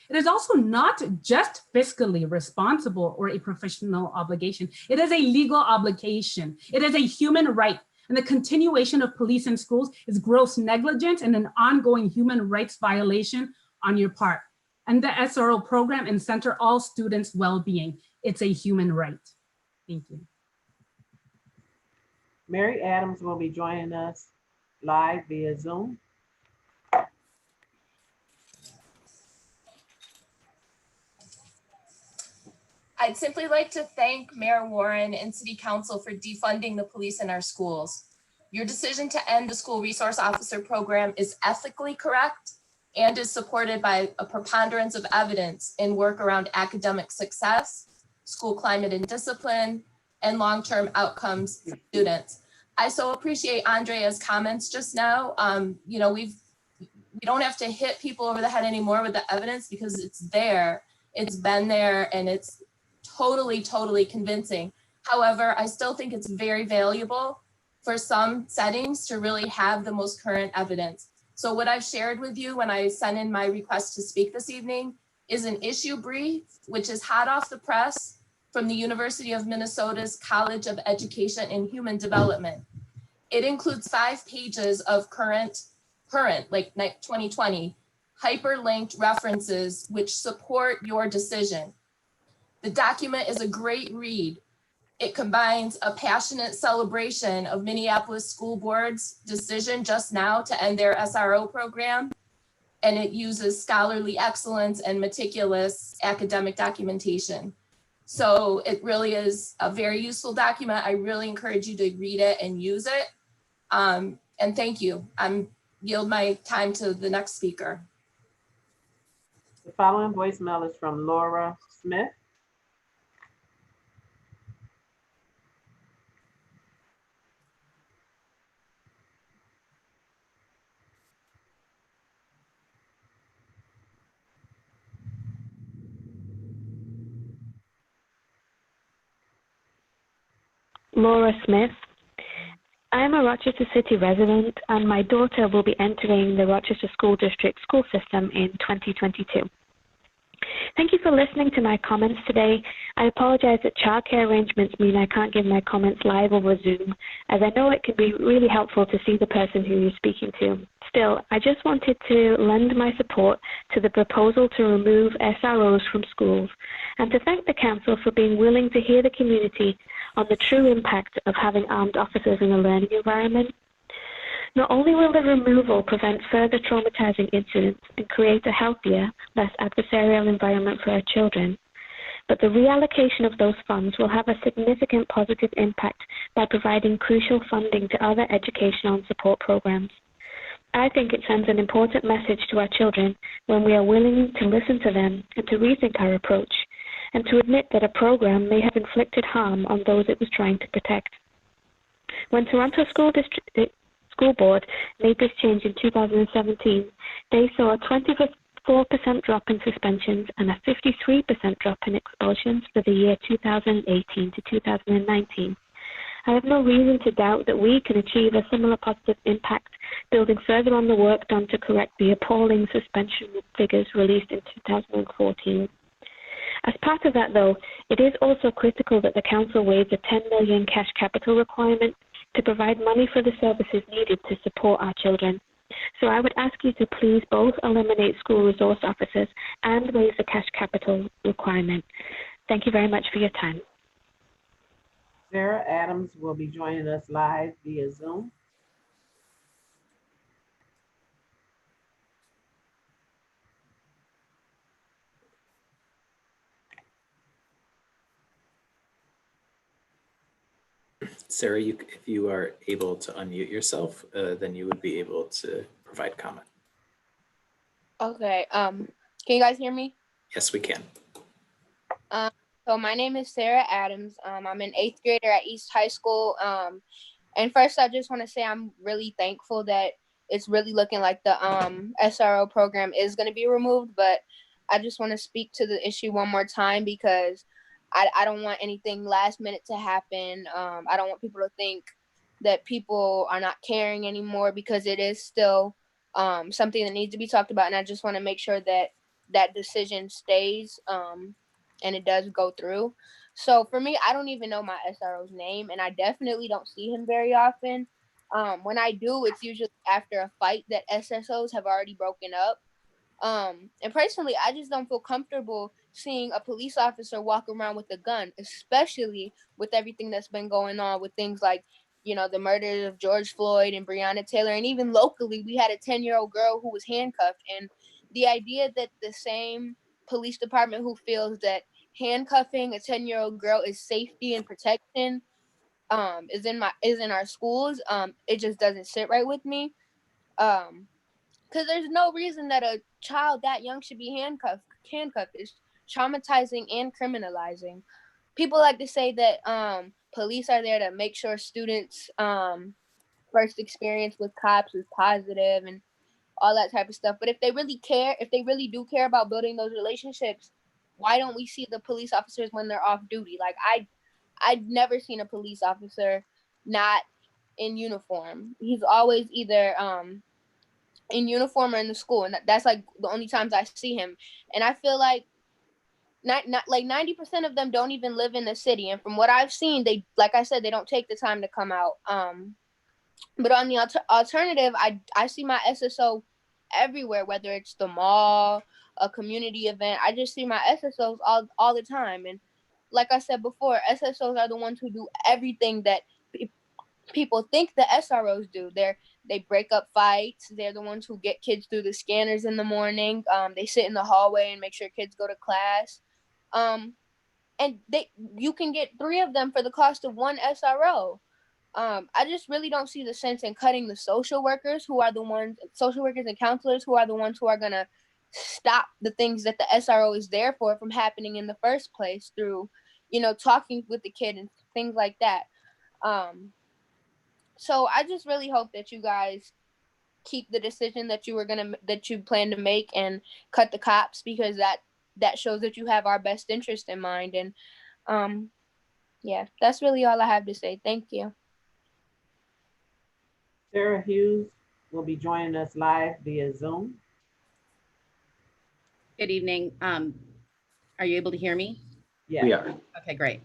It is also not just fiscally responsible or a professional obligation. It is a legal obligation. It is a human right. And the continuation of police in schools is gross negligence and an ongoing human rights violation on your part. And the SRO program and center all students' well-being. It's a human right. Thank you. Mary Adams will be joining us live via Zoom. I'd simply like to thank Mayor Warren and City Council for defunding the police in our schools. Your decision to end the school resource officer program is ethically correct and is supported by a preponderance of evidence in work around academic success, school climate and discipline, and long-term outcomes for students. I so appreciate Andrea's comments just now. You know, we don't have to hit people over the head anymore with the evidence because it's there, it's been there, and it's totally convincing. However, I still think it's very valuable for some settings to really have the most current evidence. So what I've shared with you when I sent in my request to speak this evening is an issue brief, which is hot off the press from the University of Minnesota's College of Education and Human Development. It includes 5 pages of current, like 2020, hyperlinked references which support your decision. The document is a great read. It combines a passionate celebration of Minneapolis School Board's decision just now to end their SRO program, and it uses scholarly excellence and meticulous academic documentation. So it really is a very useful document. I really encourage you to read it and use it. And thank you. Yield my time to the next speaker. The following voicemail is from Laura Smith. Laura Smith. I am a Rochester City resident, and my daughter will be entering the Rochester School District school system in 2022. Thank you for listening to my comments today. I apologize that childcare arrangements mean I can't give my comments live over Zoom, as I know it can be really helpful to see the person who you're speaking to. Still, I just wanted to lend my support to the proposal to remove SROs from schools, and to thank the council for being willing to hear the community on the true impact of having armed officers in a learning environment. Not only will the removal prevent further traumatizing incidents and create a healthier, less adversarial environment for our children, but the reallocation of those funds will have a significant positive impact by providing crucial funding to other educational and support programs. I think it sends an important message to our children when we are willing to listen to them and to rethink our approach, and to admit that a program may have inflicted harm on those it was trying to protect. When Toronto School Board made this change in 2017, they saw a 24% drop in suspensions and a 53% drop in expulsions for the year 2018 to 2019. I have no reason to doubt that we can achieve a similar positive impact, building further on the work done to correct the appalling suspension figures released in 2014. As part of that, though, it is also critical that the Council waives a $10 million cash capital requirement to provide money for the services needed to support our children. So I would ask you to please both eliminate school resource officers and waive the cash capital requirement. Thank you very much for your time. Sarah Adams will be joining us live via Zoom. Sarah, if you are able to unmute yourself, then you would be able to provide comment. Okay, can you guys hear me? Yes, we can. So my name is Sarah Adams. I'm an 8th grader at East High School. And first I just want to say I'm really thankful that it's really looking like the SRO program is going to be removed, but I just want to speak to the issue one more time because I don't want anything last minute to happen. I don't want people to think that people are not caring anymore because it is still something that needs to be talked about. And I just want to make sure that that decision stays and it does go through. So for me, I don't even know my SRO's name, and I definitely don't see him very often. When I do, it's usually after a fight that SSOs have already broken up. And personally, I just don't feel comfortable seeing a police officer walk around with a gun, especially with everything that's been going on with things like, you know, the murders of George Floyd and Breonna Taylor. And even locally, we had a 10-year-old girl who was handcuffed. And the idea that the same police department who feels that handcuffing a 10-year-old girl is safety and protection is in our schools, it just doesn't sit right with me. Because there's no reason that a child that young should be handcuffed. Handcuffed is traumatizing and criminalizing. People like to say that police are there to make sure students' first experience with cops is positive and all that type of stuff. But if they really care, if they really do care about building those relationships, why don't we see the police officers when they're off duty? Like I've never seen a police officer not in uniform. He's always either in uniform or in the school, and that's like the only times I see him. And I feel like not like 90% of them don't even live in the city, and from what I've seen, they, like I said, they don't take the time to come out. But on the alternative, I see my SSO everywhere, whether it's the mall, a community event. I just see my SSOs all the time. And like I said before, SSOs are the ones who do everything that people think the SROs do. They break up fights. They're the ones who get kids through the scanners in the morning. They sit in the hallway and make sure kids go to class. And you can get 3 of them for the cost of 1 SRO. I just really don't see the sense in cutting the social workers and counselors who are the ones who are gonna stop the things that the SRO is there for from happening in the first place through, you know, talking with the kid and things like that. So I just really hope that you guys keep the decision that you plan to make and cut the cops, because that shows that you have our best interest in mind. And yeah, that's really all I have to say. Thank you. Sarah Hughes will be joining us live via Zoom. Good evening. Are you able to hear me? Yes. We are. Okay, great.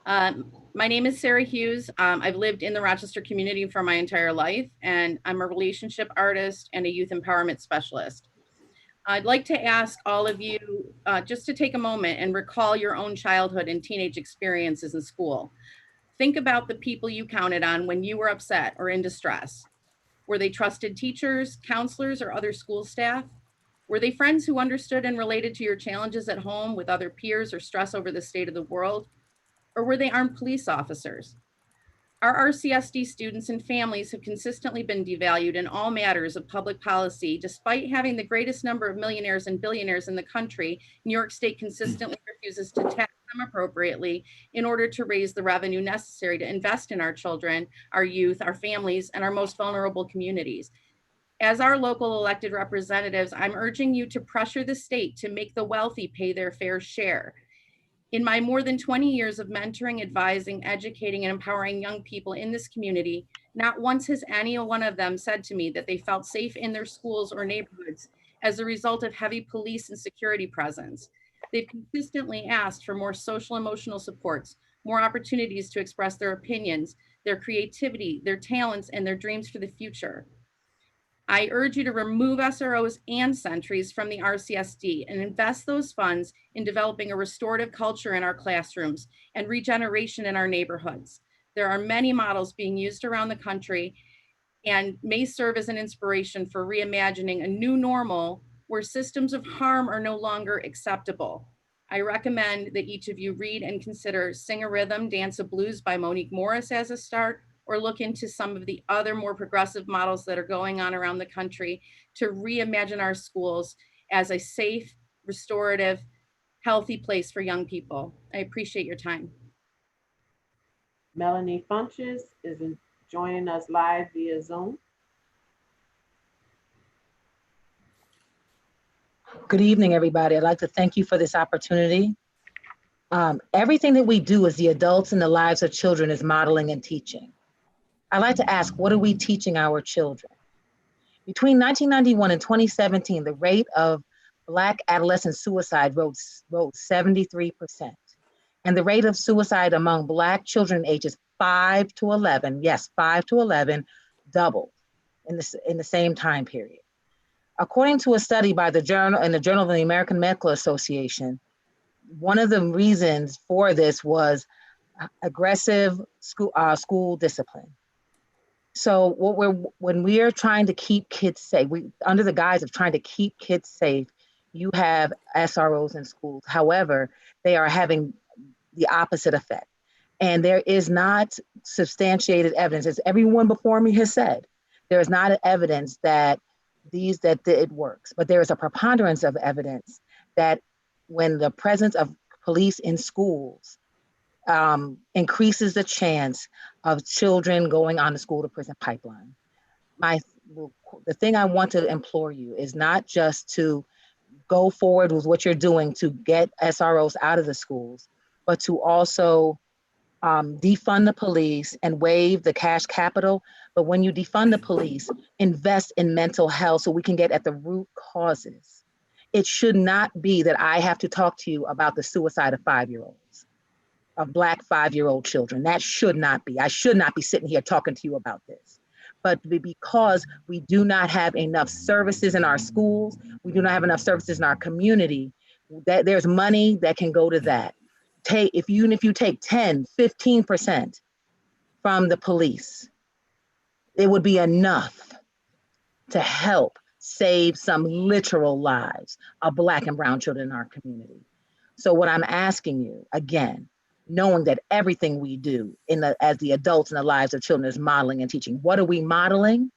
My name is Sarah Hughes. I've lived in the Rochester community for my entire life, and I'm a relationship artist and a youth empowerment specialist. I'd like to ask all of you just to take a moment and recall your own childhood and teenage experiences in school. Think about the people you counted on when you were upset or in distress. Were they trusted teachers, counselors, or other school staff? Were they friends who understood and related to your challenges at home with other peers or stress over the state of the world? Or were they armed police officers? Our RCSD students and families have consistently been devalued in all matters of public policy. Despite having the greatest number of millionaires and billionaires in the country, New York State consistently refuses to tax them appropriately in order to raise the revenue necessary to invest in our children, our youth, our families, and our most vulnerable communities. As our local elected representatives, I'm urging you to pressure the state to make the wealthy pay their fair share. In my more than 20 years of mentoring, advising, educating, and empowering young people in this community, not once has any one of them said to me that they felt safe in their schools or neighborhoods as a result of heavy police and security presence. They've consistently asked for more social emotional supports, more opportunities to express their opinions, their creativity, their talents, and their dreams for the future. I urge you to remove SROs and sentries from the RCSD and invest those funds in developing a restorative culture in our classrooms and regeneration in our neighborhoods. There are many models being used around the country and may serve as an inspiration for reimagining a new normal where systems of harm are no longer acceptable. I recommend that each of you read and consider Sing a Rhythm, Dance a Blues by Monique Morris as a start, or look into some of the other more progressive models that are going on around the country to reimagine our schools as a safe, restorative, healthy place for young people. I appreciate your time. Melanie Funches is joining us live via Zoom. Good evening, everybody. I'd like to thank you for this opportunity. Everything that we do as the adults in the lives of children is modeling and teaching. I'd like to ask, what are we teaching our children? Between 1991 and 2017, the rate of Black adolescent suicide rose 73%. And the rate of suicide among Black children ages 5 to 11, yes, 5 to 11, doubled in the same time period. According to a study by the Journal of the American Medical Association, one of the reasons for this was aggressive school discipline. So when we are trying to keep kids safe, under the guise of trying to keep kids safe, you have SROs in schools. However, they are having the opposite effect. And there is not substantiated evidence, as everyone before me has said, there is not evidence that it works, but there is a preponderance of evidence that when the presence of police in schools increases the chance of children going on the school to prison pipeline. The thing I want to implore you is not just to go forward with what you're doing to get SROs out of the schools, but to also defund the police and waive the cash capital. But when you defund the police, invest in mental health so we can get at the root causes. It should not be that I have to talk to you about the suicide of 5-year-olds, of Black 5-year-old children. That should not be. I should not be sitting here talking to you about this. But because we do not have enough services in our schools, we do not have enough services in our community, that there's money that can go to that. If you take 10, 15% from the police, it would be enough to help save some literal lives of Black and brown children in our community. So what I'm asking you, again, knowing that everything we do as the adults in the lives of children is modeling and teaching. What are we modeling?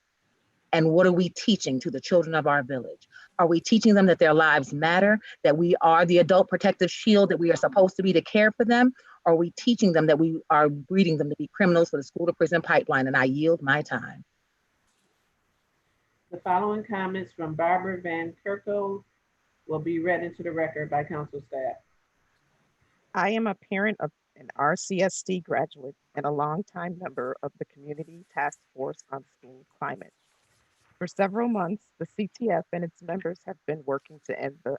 And what are we teaching to the children of our village? Are we teaching them that their lives matter, that we are the adult protective shield that we are supposed to be to care for them? Or are we teaching them that we are breeding them to be criminals for the school to prison pipeline? And I yield my time. The following comments from Barbara Van Kerkhove will be read into the record by council staff. I am a parent of an RCSD graduate and a longtime member of the Community Task Force on School Climate. For several months, the CTF and its members have been working to end the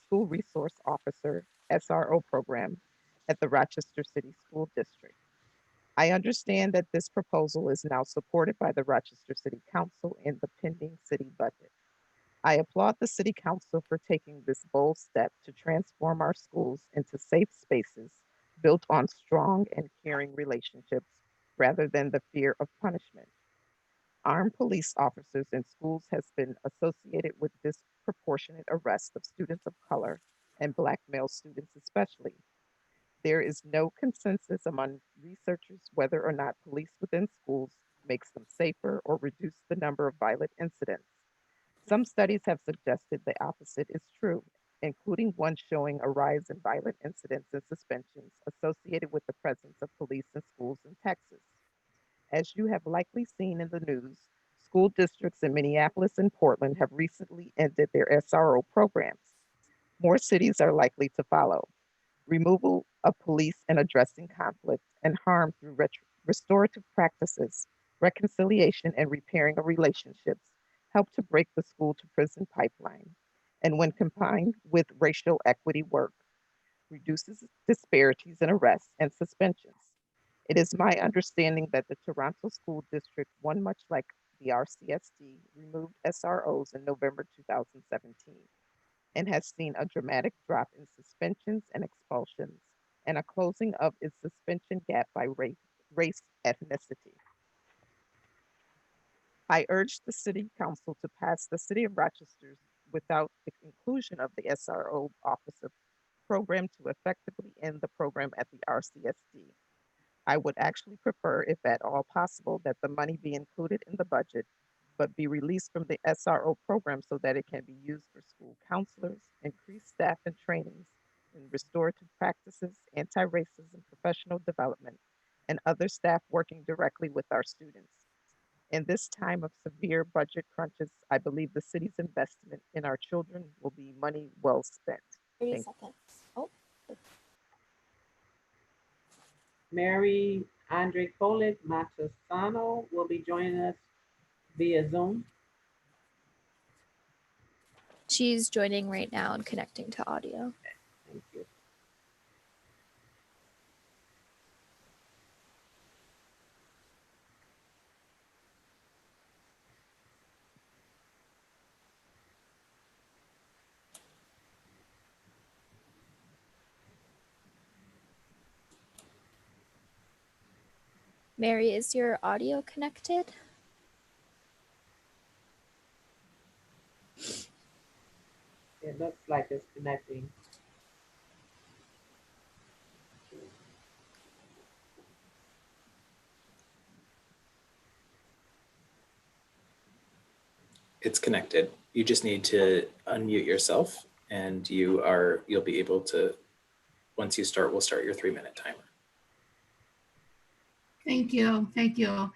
School Resource Officer SRO program at the Rochester City School District. I understand that this proposal is now supported by the Rochester City Council in the pending city budget. I applaud the City Council for taking this bold step to transform our schools into safe spaces built on strong and caring relationships rather than the fear of punishment. Armed police officers in schools has been associated with disproportionate arrests of students of color and Black male students especially. There is no consensus among researchers whether or not police within schools makes them safer or reduce the number of violent incidents. Some studies have suggested the opposite is true, including one showing a rise in violent incidents and suspensions associated with the presence of police in schools in Texas. As you have likely seen in the news, school districts in Minneapolis and Portland have recently ended their SRO programs. More cities are likely to follow. Removal of police and addressing conflict and harm through restorative practices, reconciliation, and repairing of relationships help to break the school to prison pipeline, and when combined with racial equity work, reduces disparities in arrests and suspensions. It is my understanding that the Toronto School District, one much like the RCSD, removed SROs in November 2017 and has seen a dramatic drop in suspensions and expulsions and a closing of its suspension gap by race ethnicity. I urge the City Council to pass the City of Rochester's without the inclusion of the SRO officer program to effectively end the program at the RCSD. I would actually prefer, if at all possible, that the money be included in the budget, but be released from the SRO program so that it can be used for school counselors, increased staff and trainings in restorative practices, anti-racism, professional development, and other staff working directly with our students. In this time of severe budget crunches, I believe the city's investment in our children will be money well spent. 30 Thank you. seconds. Oh, Mary Andre Colic Matasano will be joining us via Zoom. she's joining right now and connecting to audio. Thank you. Mary, is your audio connected? It looks like it's connecting. It's connected. You just need to unmute yourself and you'll be able to, once you start, we'll start your 3-minute timer. Thank you. Thank you.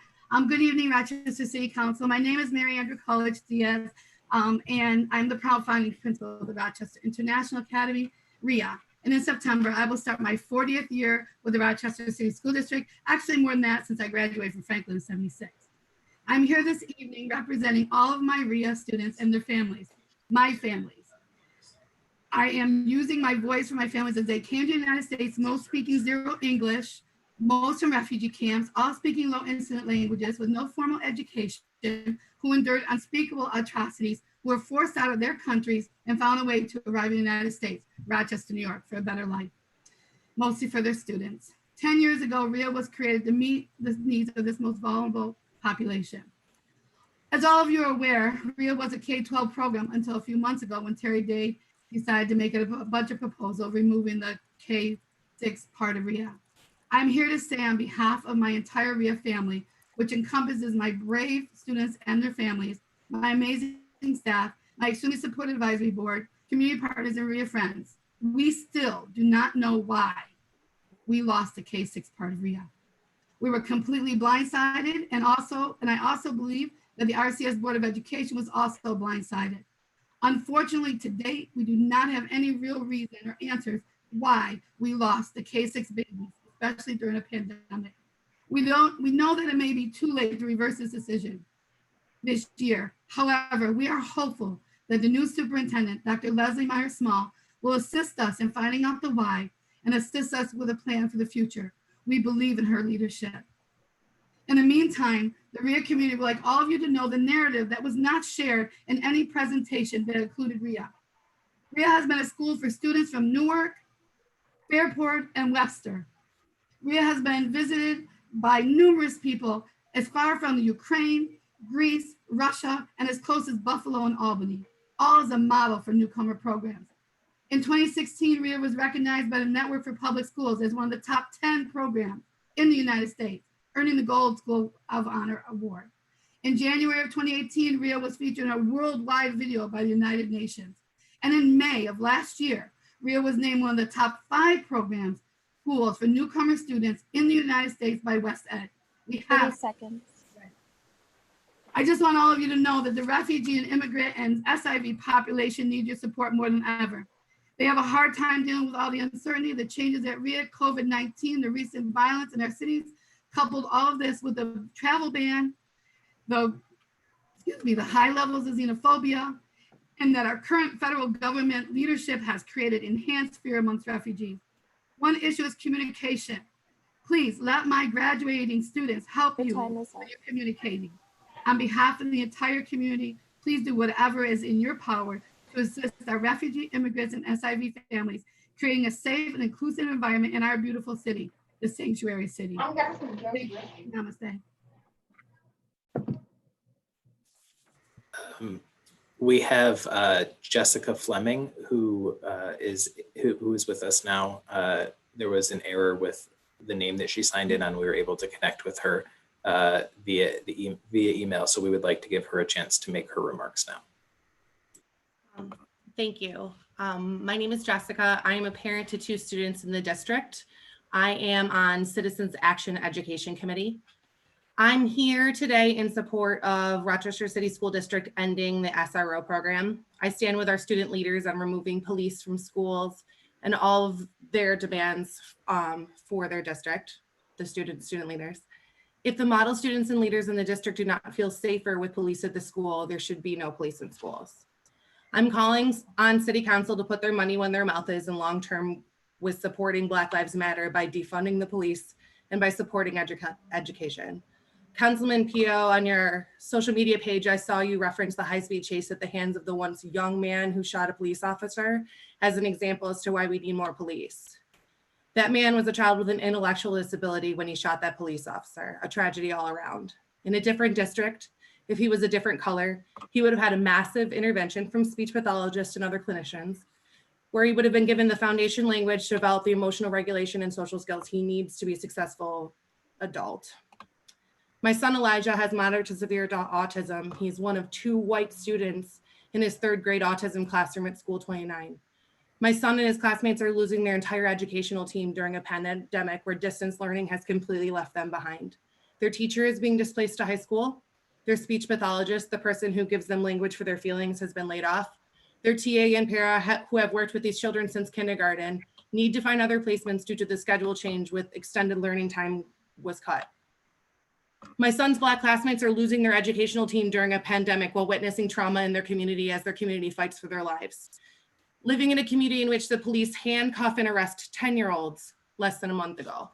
Good evening, Rochester City Council. My name is Mary Andrew College Diaz, and I'm the proud founding principal of the Rochester International Academy, RIA. And in September, I will start my 40th year with the Rochester City School District, actually more than that since I graduated from Franklin in '76. I'm here this evening representing all of my RIA students and their families, my families. I am using my voice for my families as they came to the United States, most speaking zero English, most from refugee camps, all speaking low incident languages with no formal education, who endured unspeakable atrocities, who were forced out of their countries and found a way to arrive in the United States, Rochester, New York, for a better life, mostly for their students. 10 years ago, RIA was created to meet the needs of this most vulnerable population. As all of you are aware, RIA was a K-12 program until a few months ago when Terry Day decided to make it a budget proposal, removing the K-6 part of RIA. I'm here to say on behalf of my entire RIA family, which encompasses my brave students and their families, my amazing staff, my extremely supportive advisory board, community partners, and RIA friends, we still do not know why we lost the K-6 part of RIA. We were completely blindsided, and I also believe that the RCS Board of Education was also blindsided. Unfortunately, to date, we do not have any real reason or answers why we lost the K-6 babies, especially during a pandemic. We know that it may be too late to reverse this decision this year. However, we are hopeful that the new superintendent, Dr. Leslie Myers-Small, will assist us in finding out the why and assist us with a plan for the future. We believe in her leadership. In the meantime, the RIA community would like all of you to know the narrative that was not shared in any presentation that included RIA. RIA has been a school for students from Newark, Fairport, and Webster. RIA has been visited by numerous people as far from the Ukraine, Greece, Russia, and as close as Buffalo and Albany, all as a model for newcomer programs. In 2016, RIA was recognized by the Network for Public Schools as one of the top 10 programs in the United States, earning the Gold School of Honor Award. In January of 2018, RIA was featured in a worldwide video by the United Nations. And in May of last year, RIA was named one of the top 5 programs schools for newcomer students in the United States by West Ed. We have 30 seconds. I just want all of you to know that the refugee and immigrant and SIV population need your support more than ever. They have a hard time dealing with all the uncertainty, the changes at RIA, COVID-19, the recent violence in our cities, coupled all of this with the travel ban, the high levels of xenophobia, and that our current federal government leadership has created enhanced fear amongst refugees. One issue is communication. Please let my graduating students help you when you're communicating. On behalf of the entire community, please do whatever is in your power to assist our refugee, immigrants, and SIV families, creating a safe and inclusive environment in our beautiful city, the sanctuary city. Thank you. Namaste. We have Jessica Fleming, who is with us now. There was an error with the name that she signed in on. We were able to connect with her via email, so we would like to give her a chance to make her remarks now. Thank you. My name is Jessica. I am a parent to 2 students in the district. I am on Citizens Action Education Committee. I'm here today in support of Rochester City School District ending the SRO program. I stand with our student leaders on removing police from schools and all of their demands for their district, the student leaders. If the model students and leaders in the district do not feel safer with police at the school, there should be no police in schools. I'm calling on City Council to put their money when their mouth is and long-term with supporting Black Lives Matter by defunding the police and by supporting education. Councilman Pio, on your social media page, I saw you reference the high-speed chase at the hands of the once young man who shot a police officer as an example as to why we need more police. That man was a child with an intellectual disability when he shot that police officer, a tragedy all around. In a different district, if he was a different color, he would have had a massive intervention from speech pathologists and other clinicians, where he would have been given the foundation language to develop the emotional regulation and social skills he needs to be a successful adult. My son Elijah has moderate to severe autism. He's one of 2 white students in his 3rd grade autism classroom at School 29. My son and his classmates are losing their entire educational team during a pandemic where distance learning has completely left them behind. Their teacher is being displaced to high school. Their speech pathologist, the person who gives them language for their feelings, has been laid off. Their TA and para who have worked with these children since kindergarten need to find other placements due to the schedule change with extended learning time was cut. My son's Black classmates are losing their educational team during a pandemic while witnessing trauma in their community as their community fights for their lives. Living in a community in which the police handcuff and arrest 10-year-olds less than a month ago.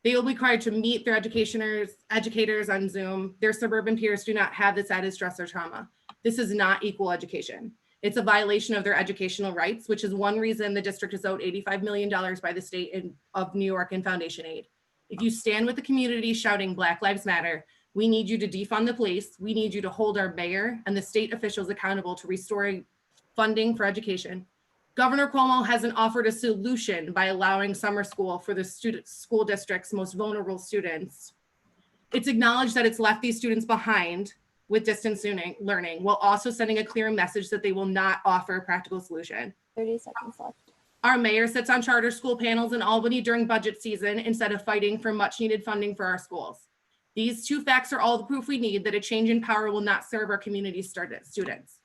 They will be required to meet their educators on Zoom. Their suburban peers do not have this added stress or trauma. This is not equal education. It's a violation of their educational rights, which is one reason the district is owed $85 million by the state of New York in foundation aid. If you stand with the community shouting Black Lives Matter, we need you to defund the police. We need you to hold our mayor and the state officials accountable to restoring funding for education. Governor Cuomo hasn't offered a solution by allowing summer school for the school district's most vulnerable students. It's acknowledged that it's left these students behind with distance learning while also sending a clear message that they will not offer a practical solution. 30 seconds left. Our mayor sits on charter school panels in Albany during budget season instead of fighting for much needed funding for our schools. These 2 facts are all the proof we need that a change in power will not serve our community students.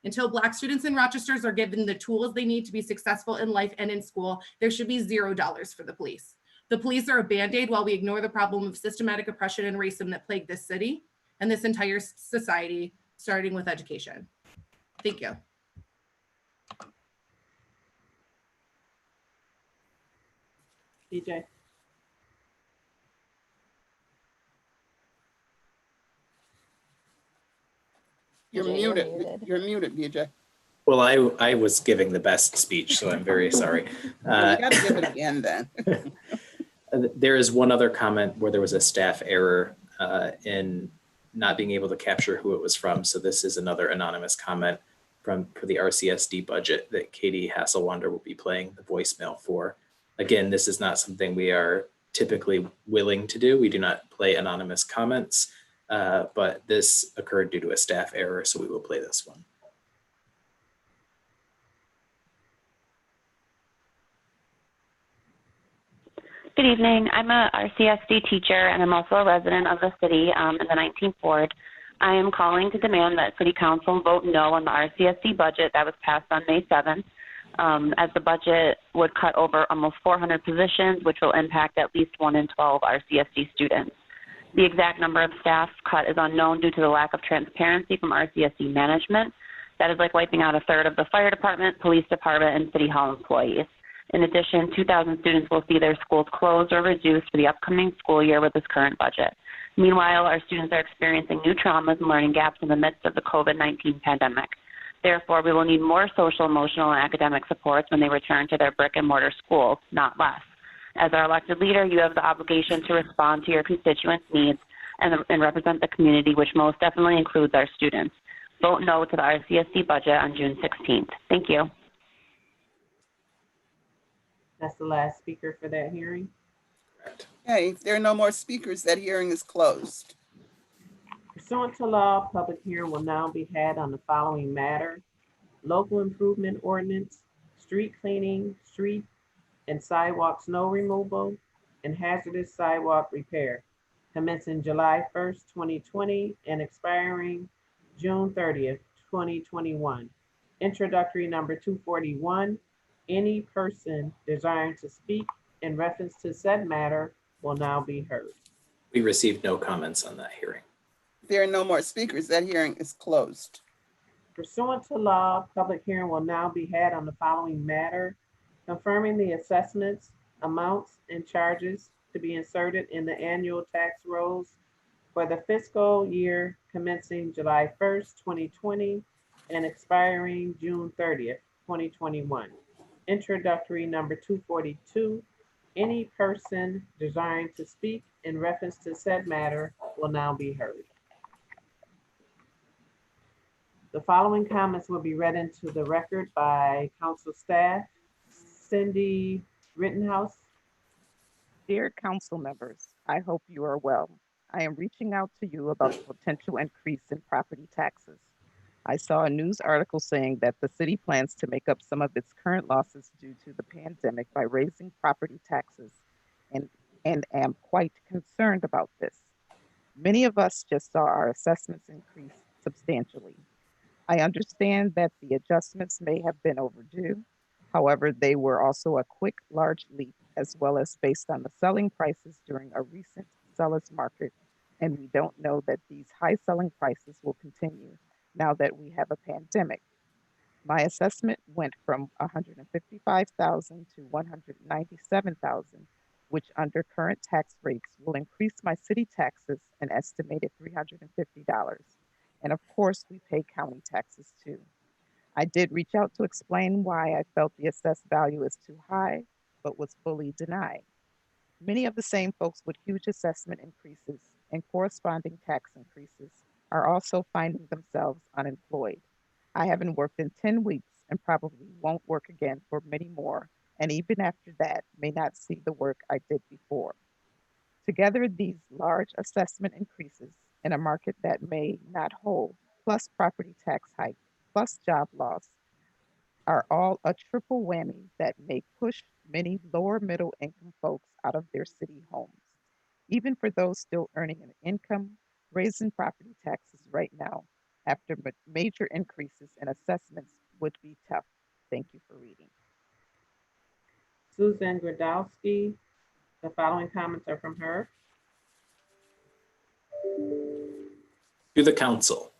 Until Black students in Rochester are given the tools they need to be successful in life and in school, there should be $0 for the police. The police are a Band-Aid while we ignore the problem of systematic oppression and racism that plague this city and this entire society, starting with education. Thank you. DJ. You're muted. You're muted, BJ. Well, I was giving the best speech, so I'm very sorry. You gotta give it again then. There is one other comment where there was a staff error in not being able to capture who it was from. So this is another anonymous comment for the RCSD budget that Katie Hasselwander will be playing the voicemail for. Again, this is not something we are typically willing to do. We do not play anonymous comments, but this occurred due to a staff error, so we will play this one. Good evening. I'm a RCSD teacher and I'm also a resident of the city in the 19th Ward. I am calling to demand that City Council vote no on the RCSD budget that was passed on May 7th, as the budget would cut over almost 400 positions, which will impact at least 1 in 12 RCSD students. The exact number of staff cut is unknown due to the lack of transparency from RCSD management. That is like wiping out a third of the fire department, police department, and city hall employees. In addition, 2,000 students will see their schools closed or reduced for the upcoming school year with this current budget. Meanwhile, our students are experiencing new traumas and learning gaps in the midst of the COVID-19 pandemic. Therefore, we will need more social, emotional, and academic supports when they return to their brick and mortar schools, not less. As our elected leader, you have the obligation to respond to your constituents' needs and represent the community, which most definitely includes our students. Vote no to the RCSD budget on June 16th. Thank you. That's the last speaker for that hearing. Okay, if there are no more speakers, that hearing is closed. Pursuant to law, public hearing will now be had on the following matter: local improvement ordinance, street cleaning, street and sidewalk snow removal, and hazardous sidewalk repair, commencing July 1st, 2020 and expiring June 30th, 2021. Introductory number 241. Any person desiring to speak in reference to said matter will now be heard. We received no comments on that hearing. If there are no more speakers, that hearing is closed. Pursuant to law, public hearing will now be had on the following matter: confirming the assessments, amounts, and charges to be inserted in the annual tax rolls for the fiscal year commencing July 1st, 2020 and expiring June 30th, 2021. Introductory number 242. Any person desiring to speak in reference to said matter will now be heard. The following comments will be read into the record by council staff. Cindy Rittenhouse. Dear council members, I hope you are well. I am reaching out to you about the potential increase in property taxes. I saw a news article saying that the city plans to make up some of its current losses due to the pandemic by raising property taxes and am quite concerned about this. Many of us just saw our assessments increase substantially. I understand that the adjustments may have been overdue. However, they were also a quick, large leap, as well as based on the selling prices during a recent seller's market. And we don't know that these high selling prices will continue now that we have a pandemic. My assessment went from $155,000 to $197,000, which under current tax rates will increase my city taxes an estimated $350. And of course, we pay county taxes too. I did reach out to explain why I felt the assessed value is too high, but was fully denied. Many of the same folks with huge assessment increases and corresponding tax increases are also finding themselves unemployed. I haven't worked in 10 weeks and probably won't work again for many more, and even after that, may not see the work I did before. Together, these large assessment increases in a market that may not hold, plus property tax hike, plus job loss, are all a triple whammy that may push many lower middle income folks out of their city homes. Even for those still earning an income, raising property taxes right now after major increases in assessments would be tough. Thank you for reading. Susan Gradowski. The following comments are from her. To the council,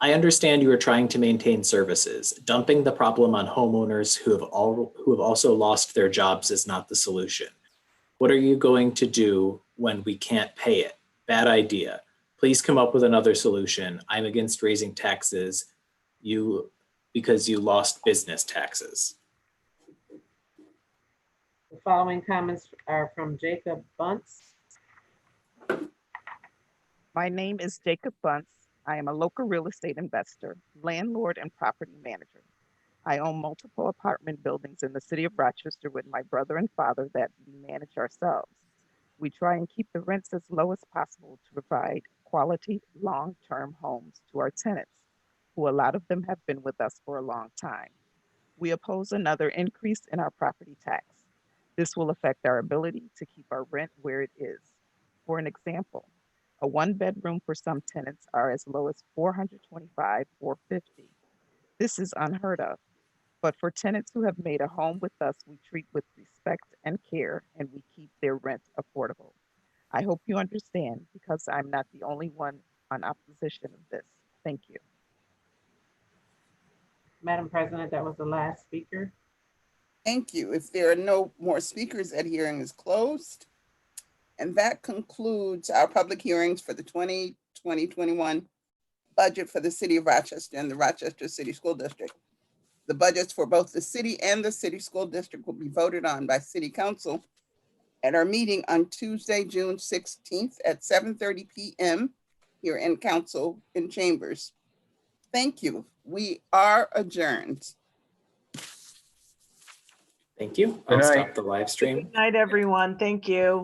I understand you are trying to maintain services. Dumping the problem on homeowners who have also lost their jobs is not the solution. What are you going to do when we can't pay it? Bad idea. Please come up with another solution. I'm against raising taxes because you lost business taxes. The following comments are from Jacob Bunce. My name is Jacob Bunce. I am a local real estate investor, landlord, and property manager. I own multiple apartment buildings in the city of Rochester with my brother and father that we manage ourselves. We try and keep the rents as low as possible to provide quality, long-term homes to our tenants, who a lot of them have been with us for a long time. We oppose another increase in our property tax. This will affect our ability to keep our rent where it is. For an example, a one-bedroom for some tenants are as low as $425 or $450. This is unheard of. But for tenants who have made a home with us, we treat with respect and care, and we keep their rent affordable. I hope you understand, because I'm not the only one on opposition of this. Thank you. Madam President, that was the last speaker. Thank you. If there are no more speakers, that hearing is closed. And that concludes our public hearings for the 2020-21 budget for the city of Rochester and the Rochester City School District. The budgets for both the city and the city school district will be voted on by City Council at our meeting on Tuesday, June 16th at 7:30 p.m. here in Council in Chambers. Thank you. We are adjourned. Thank you. I'll stop the live stream. Good night, everyone. Thank you.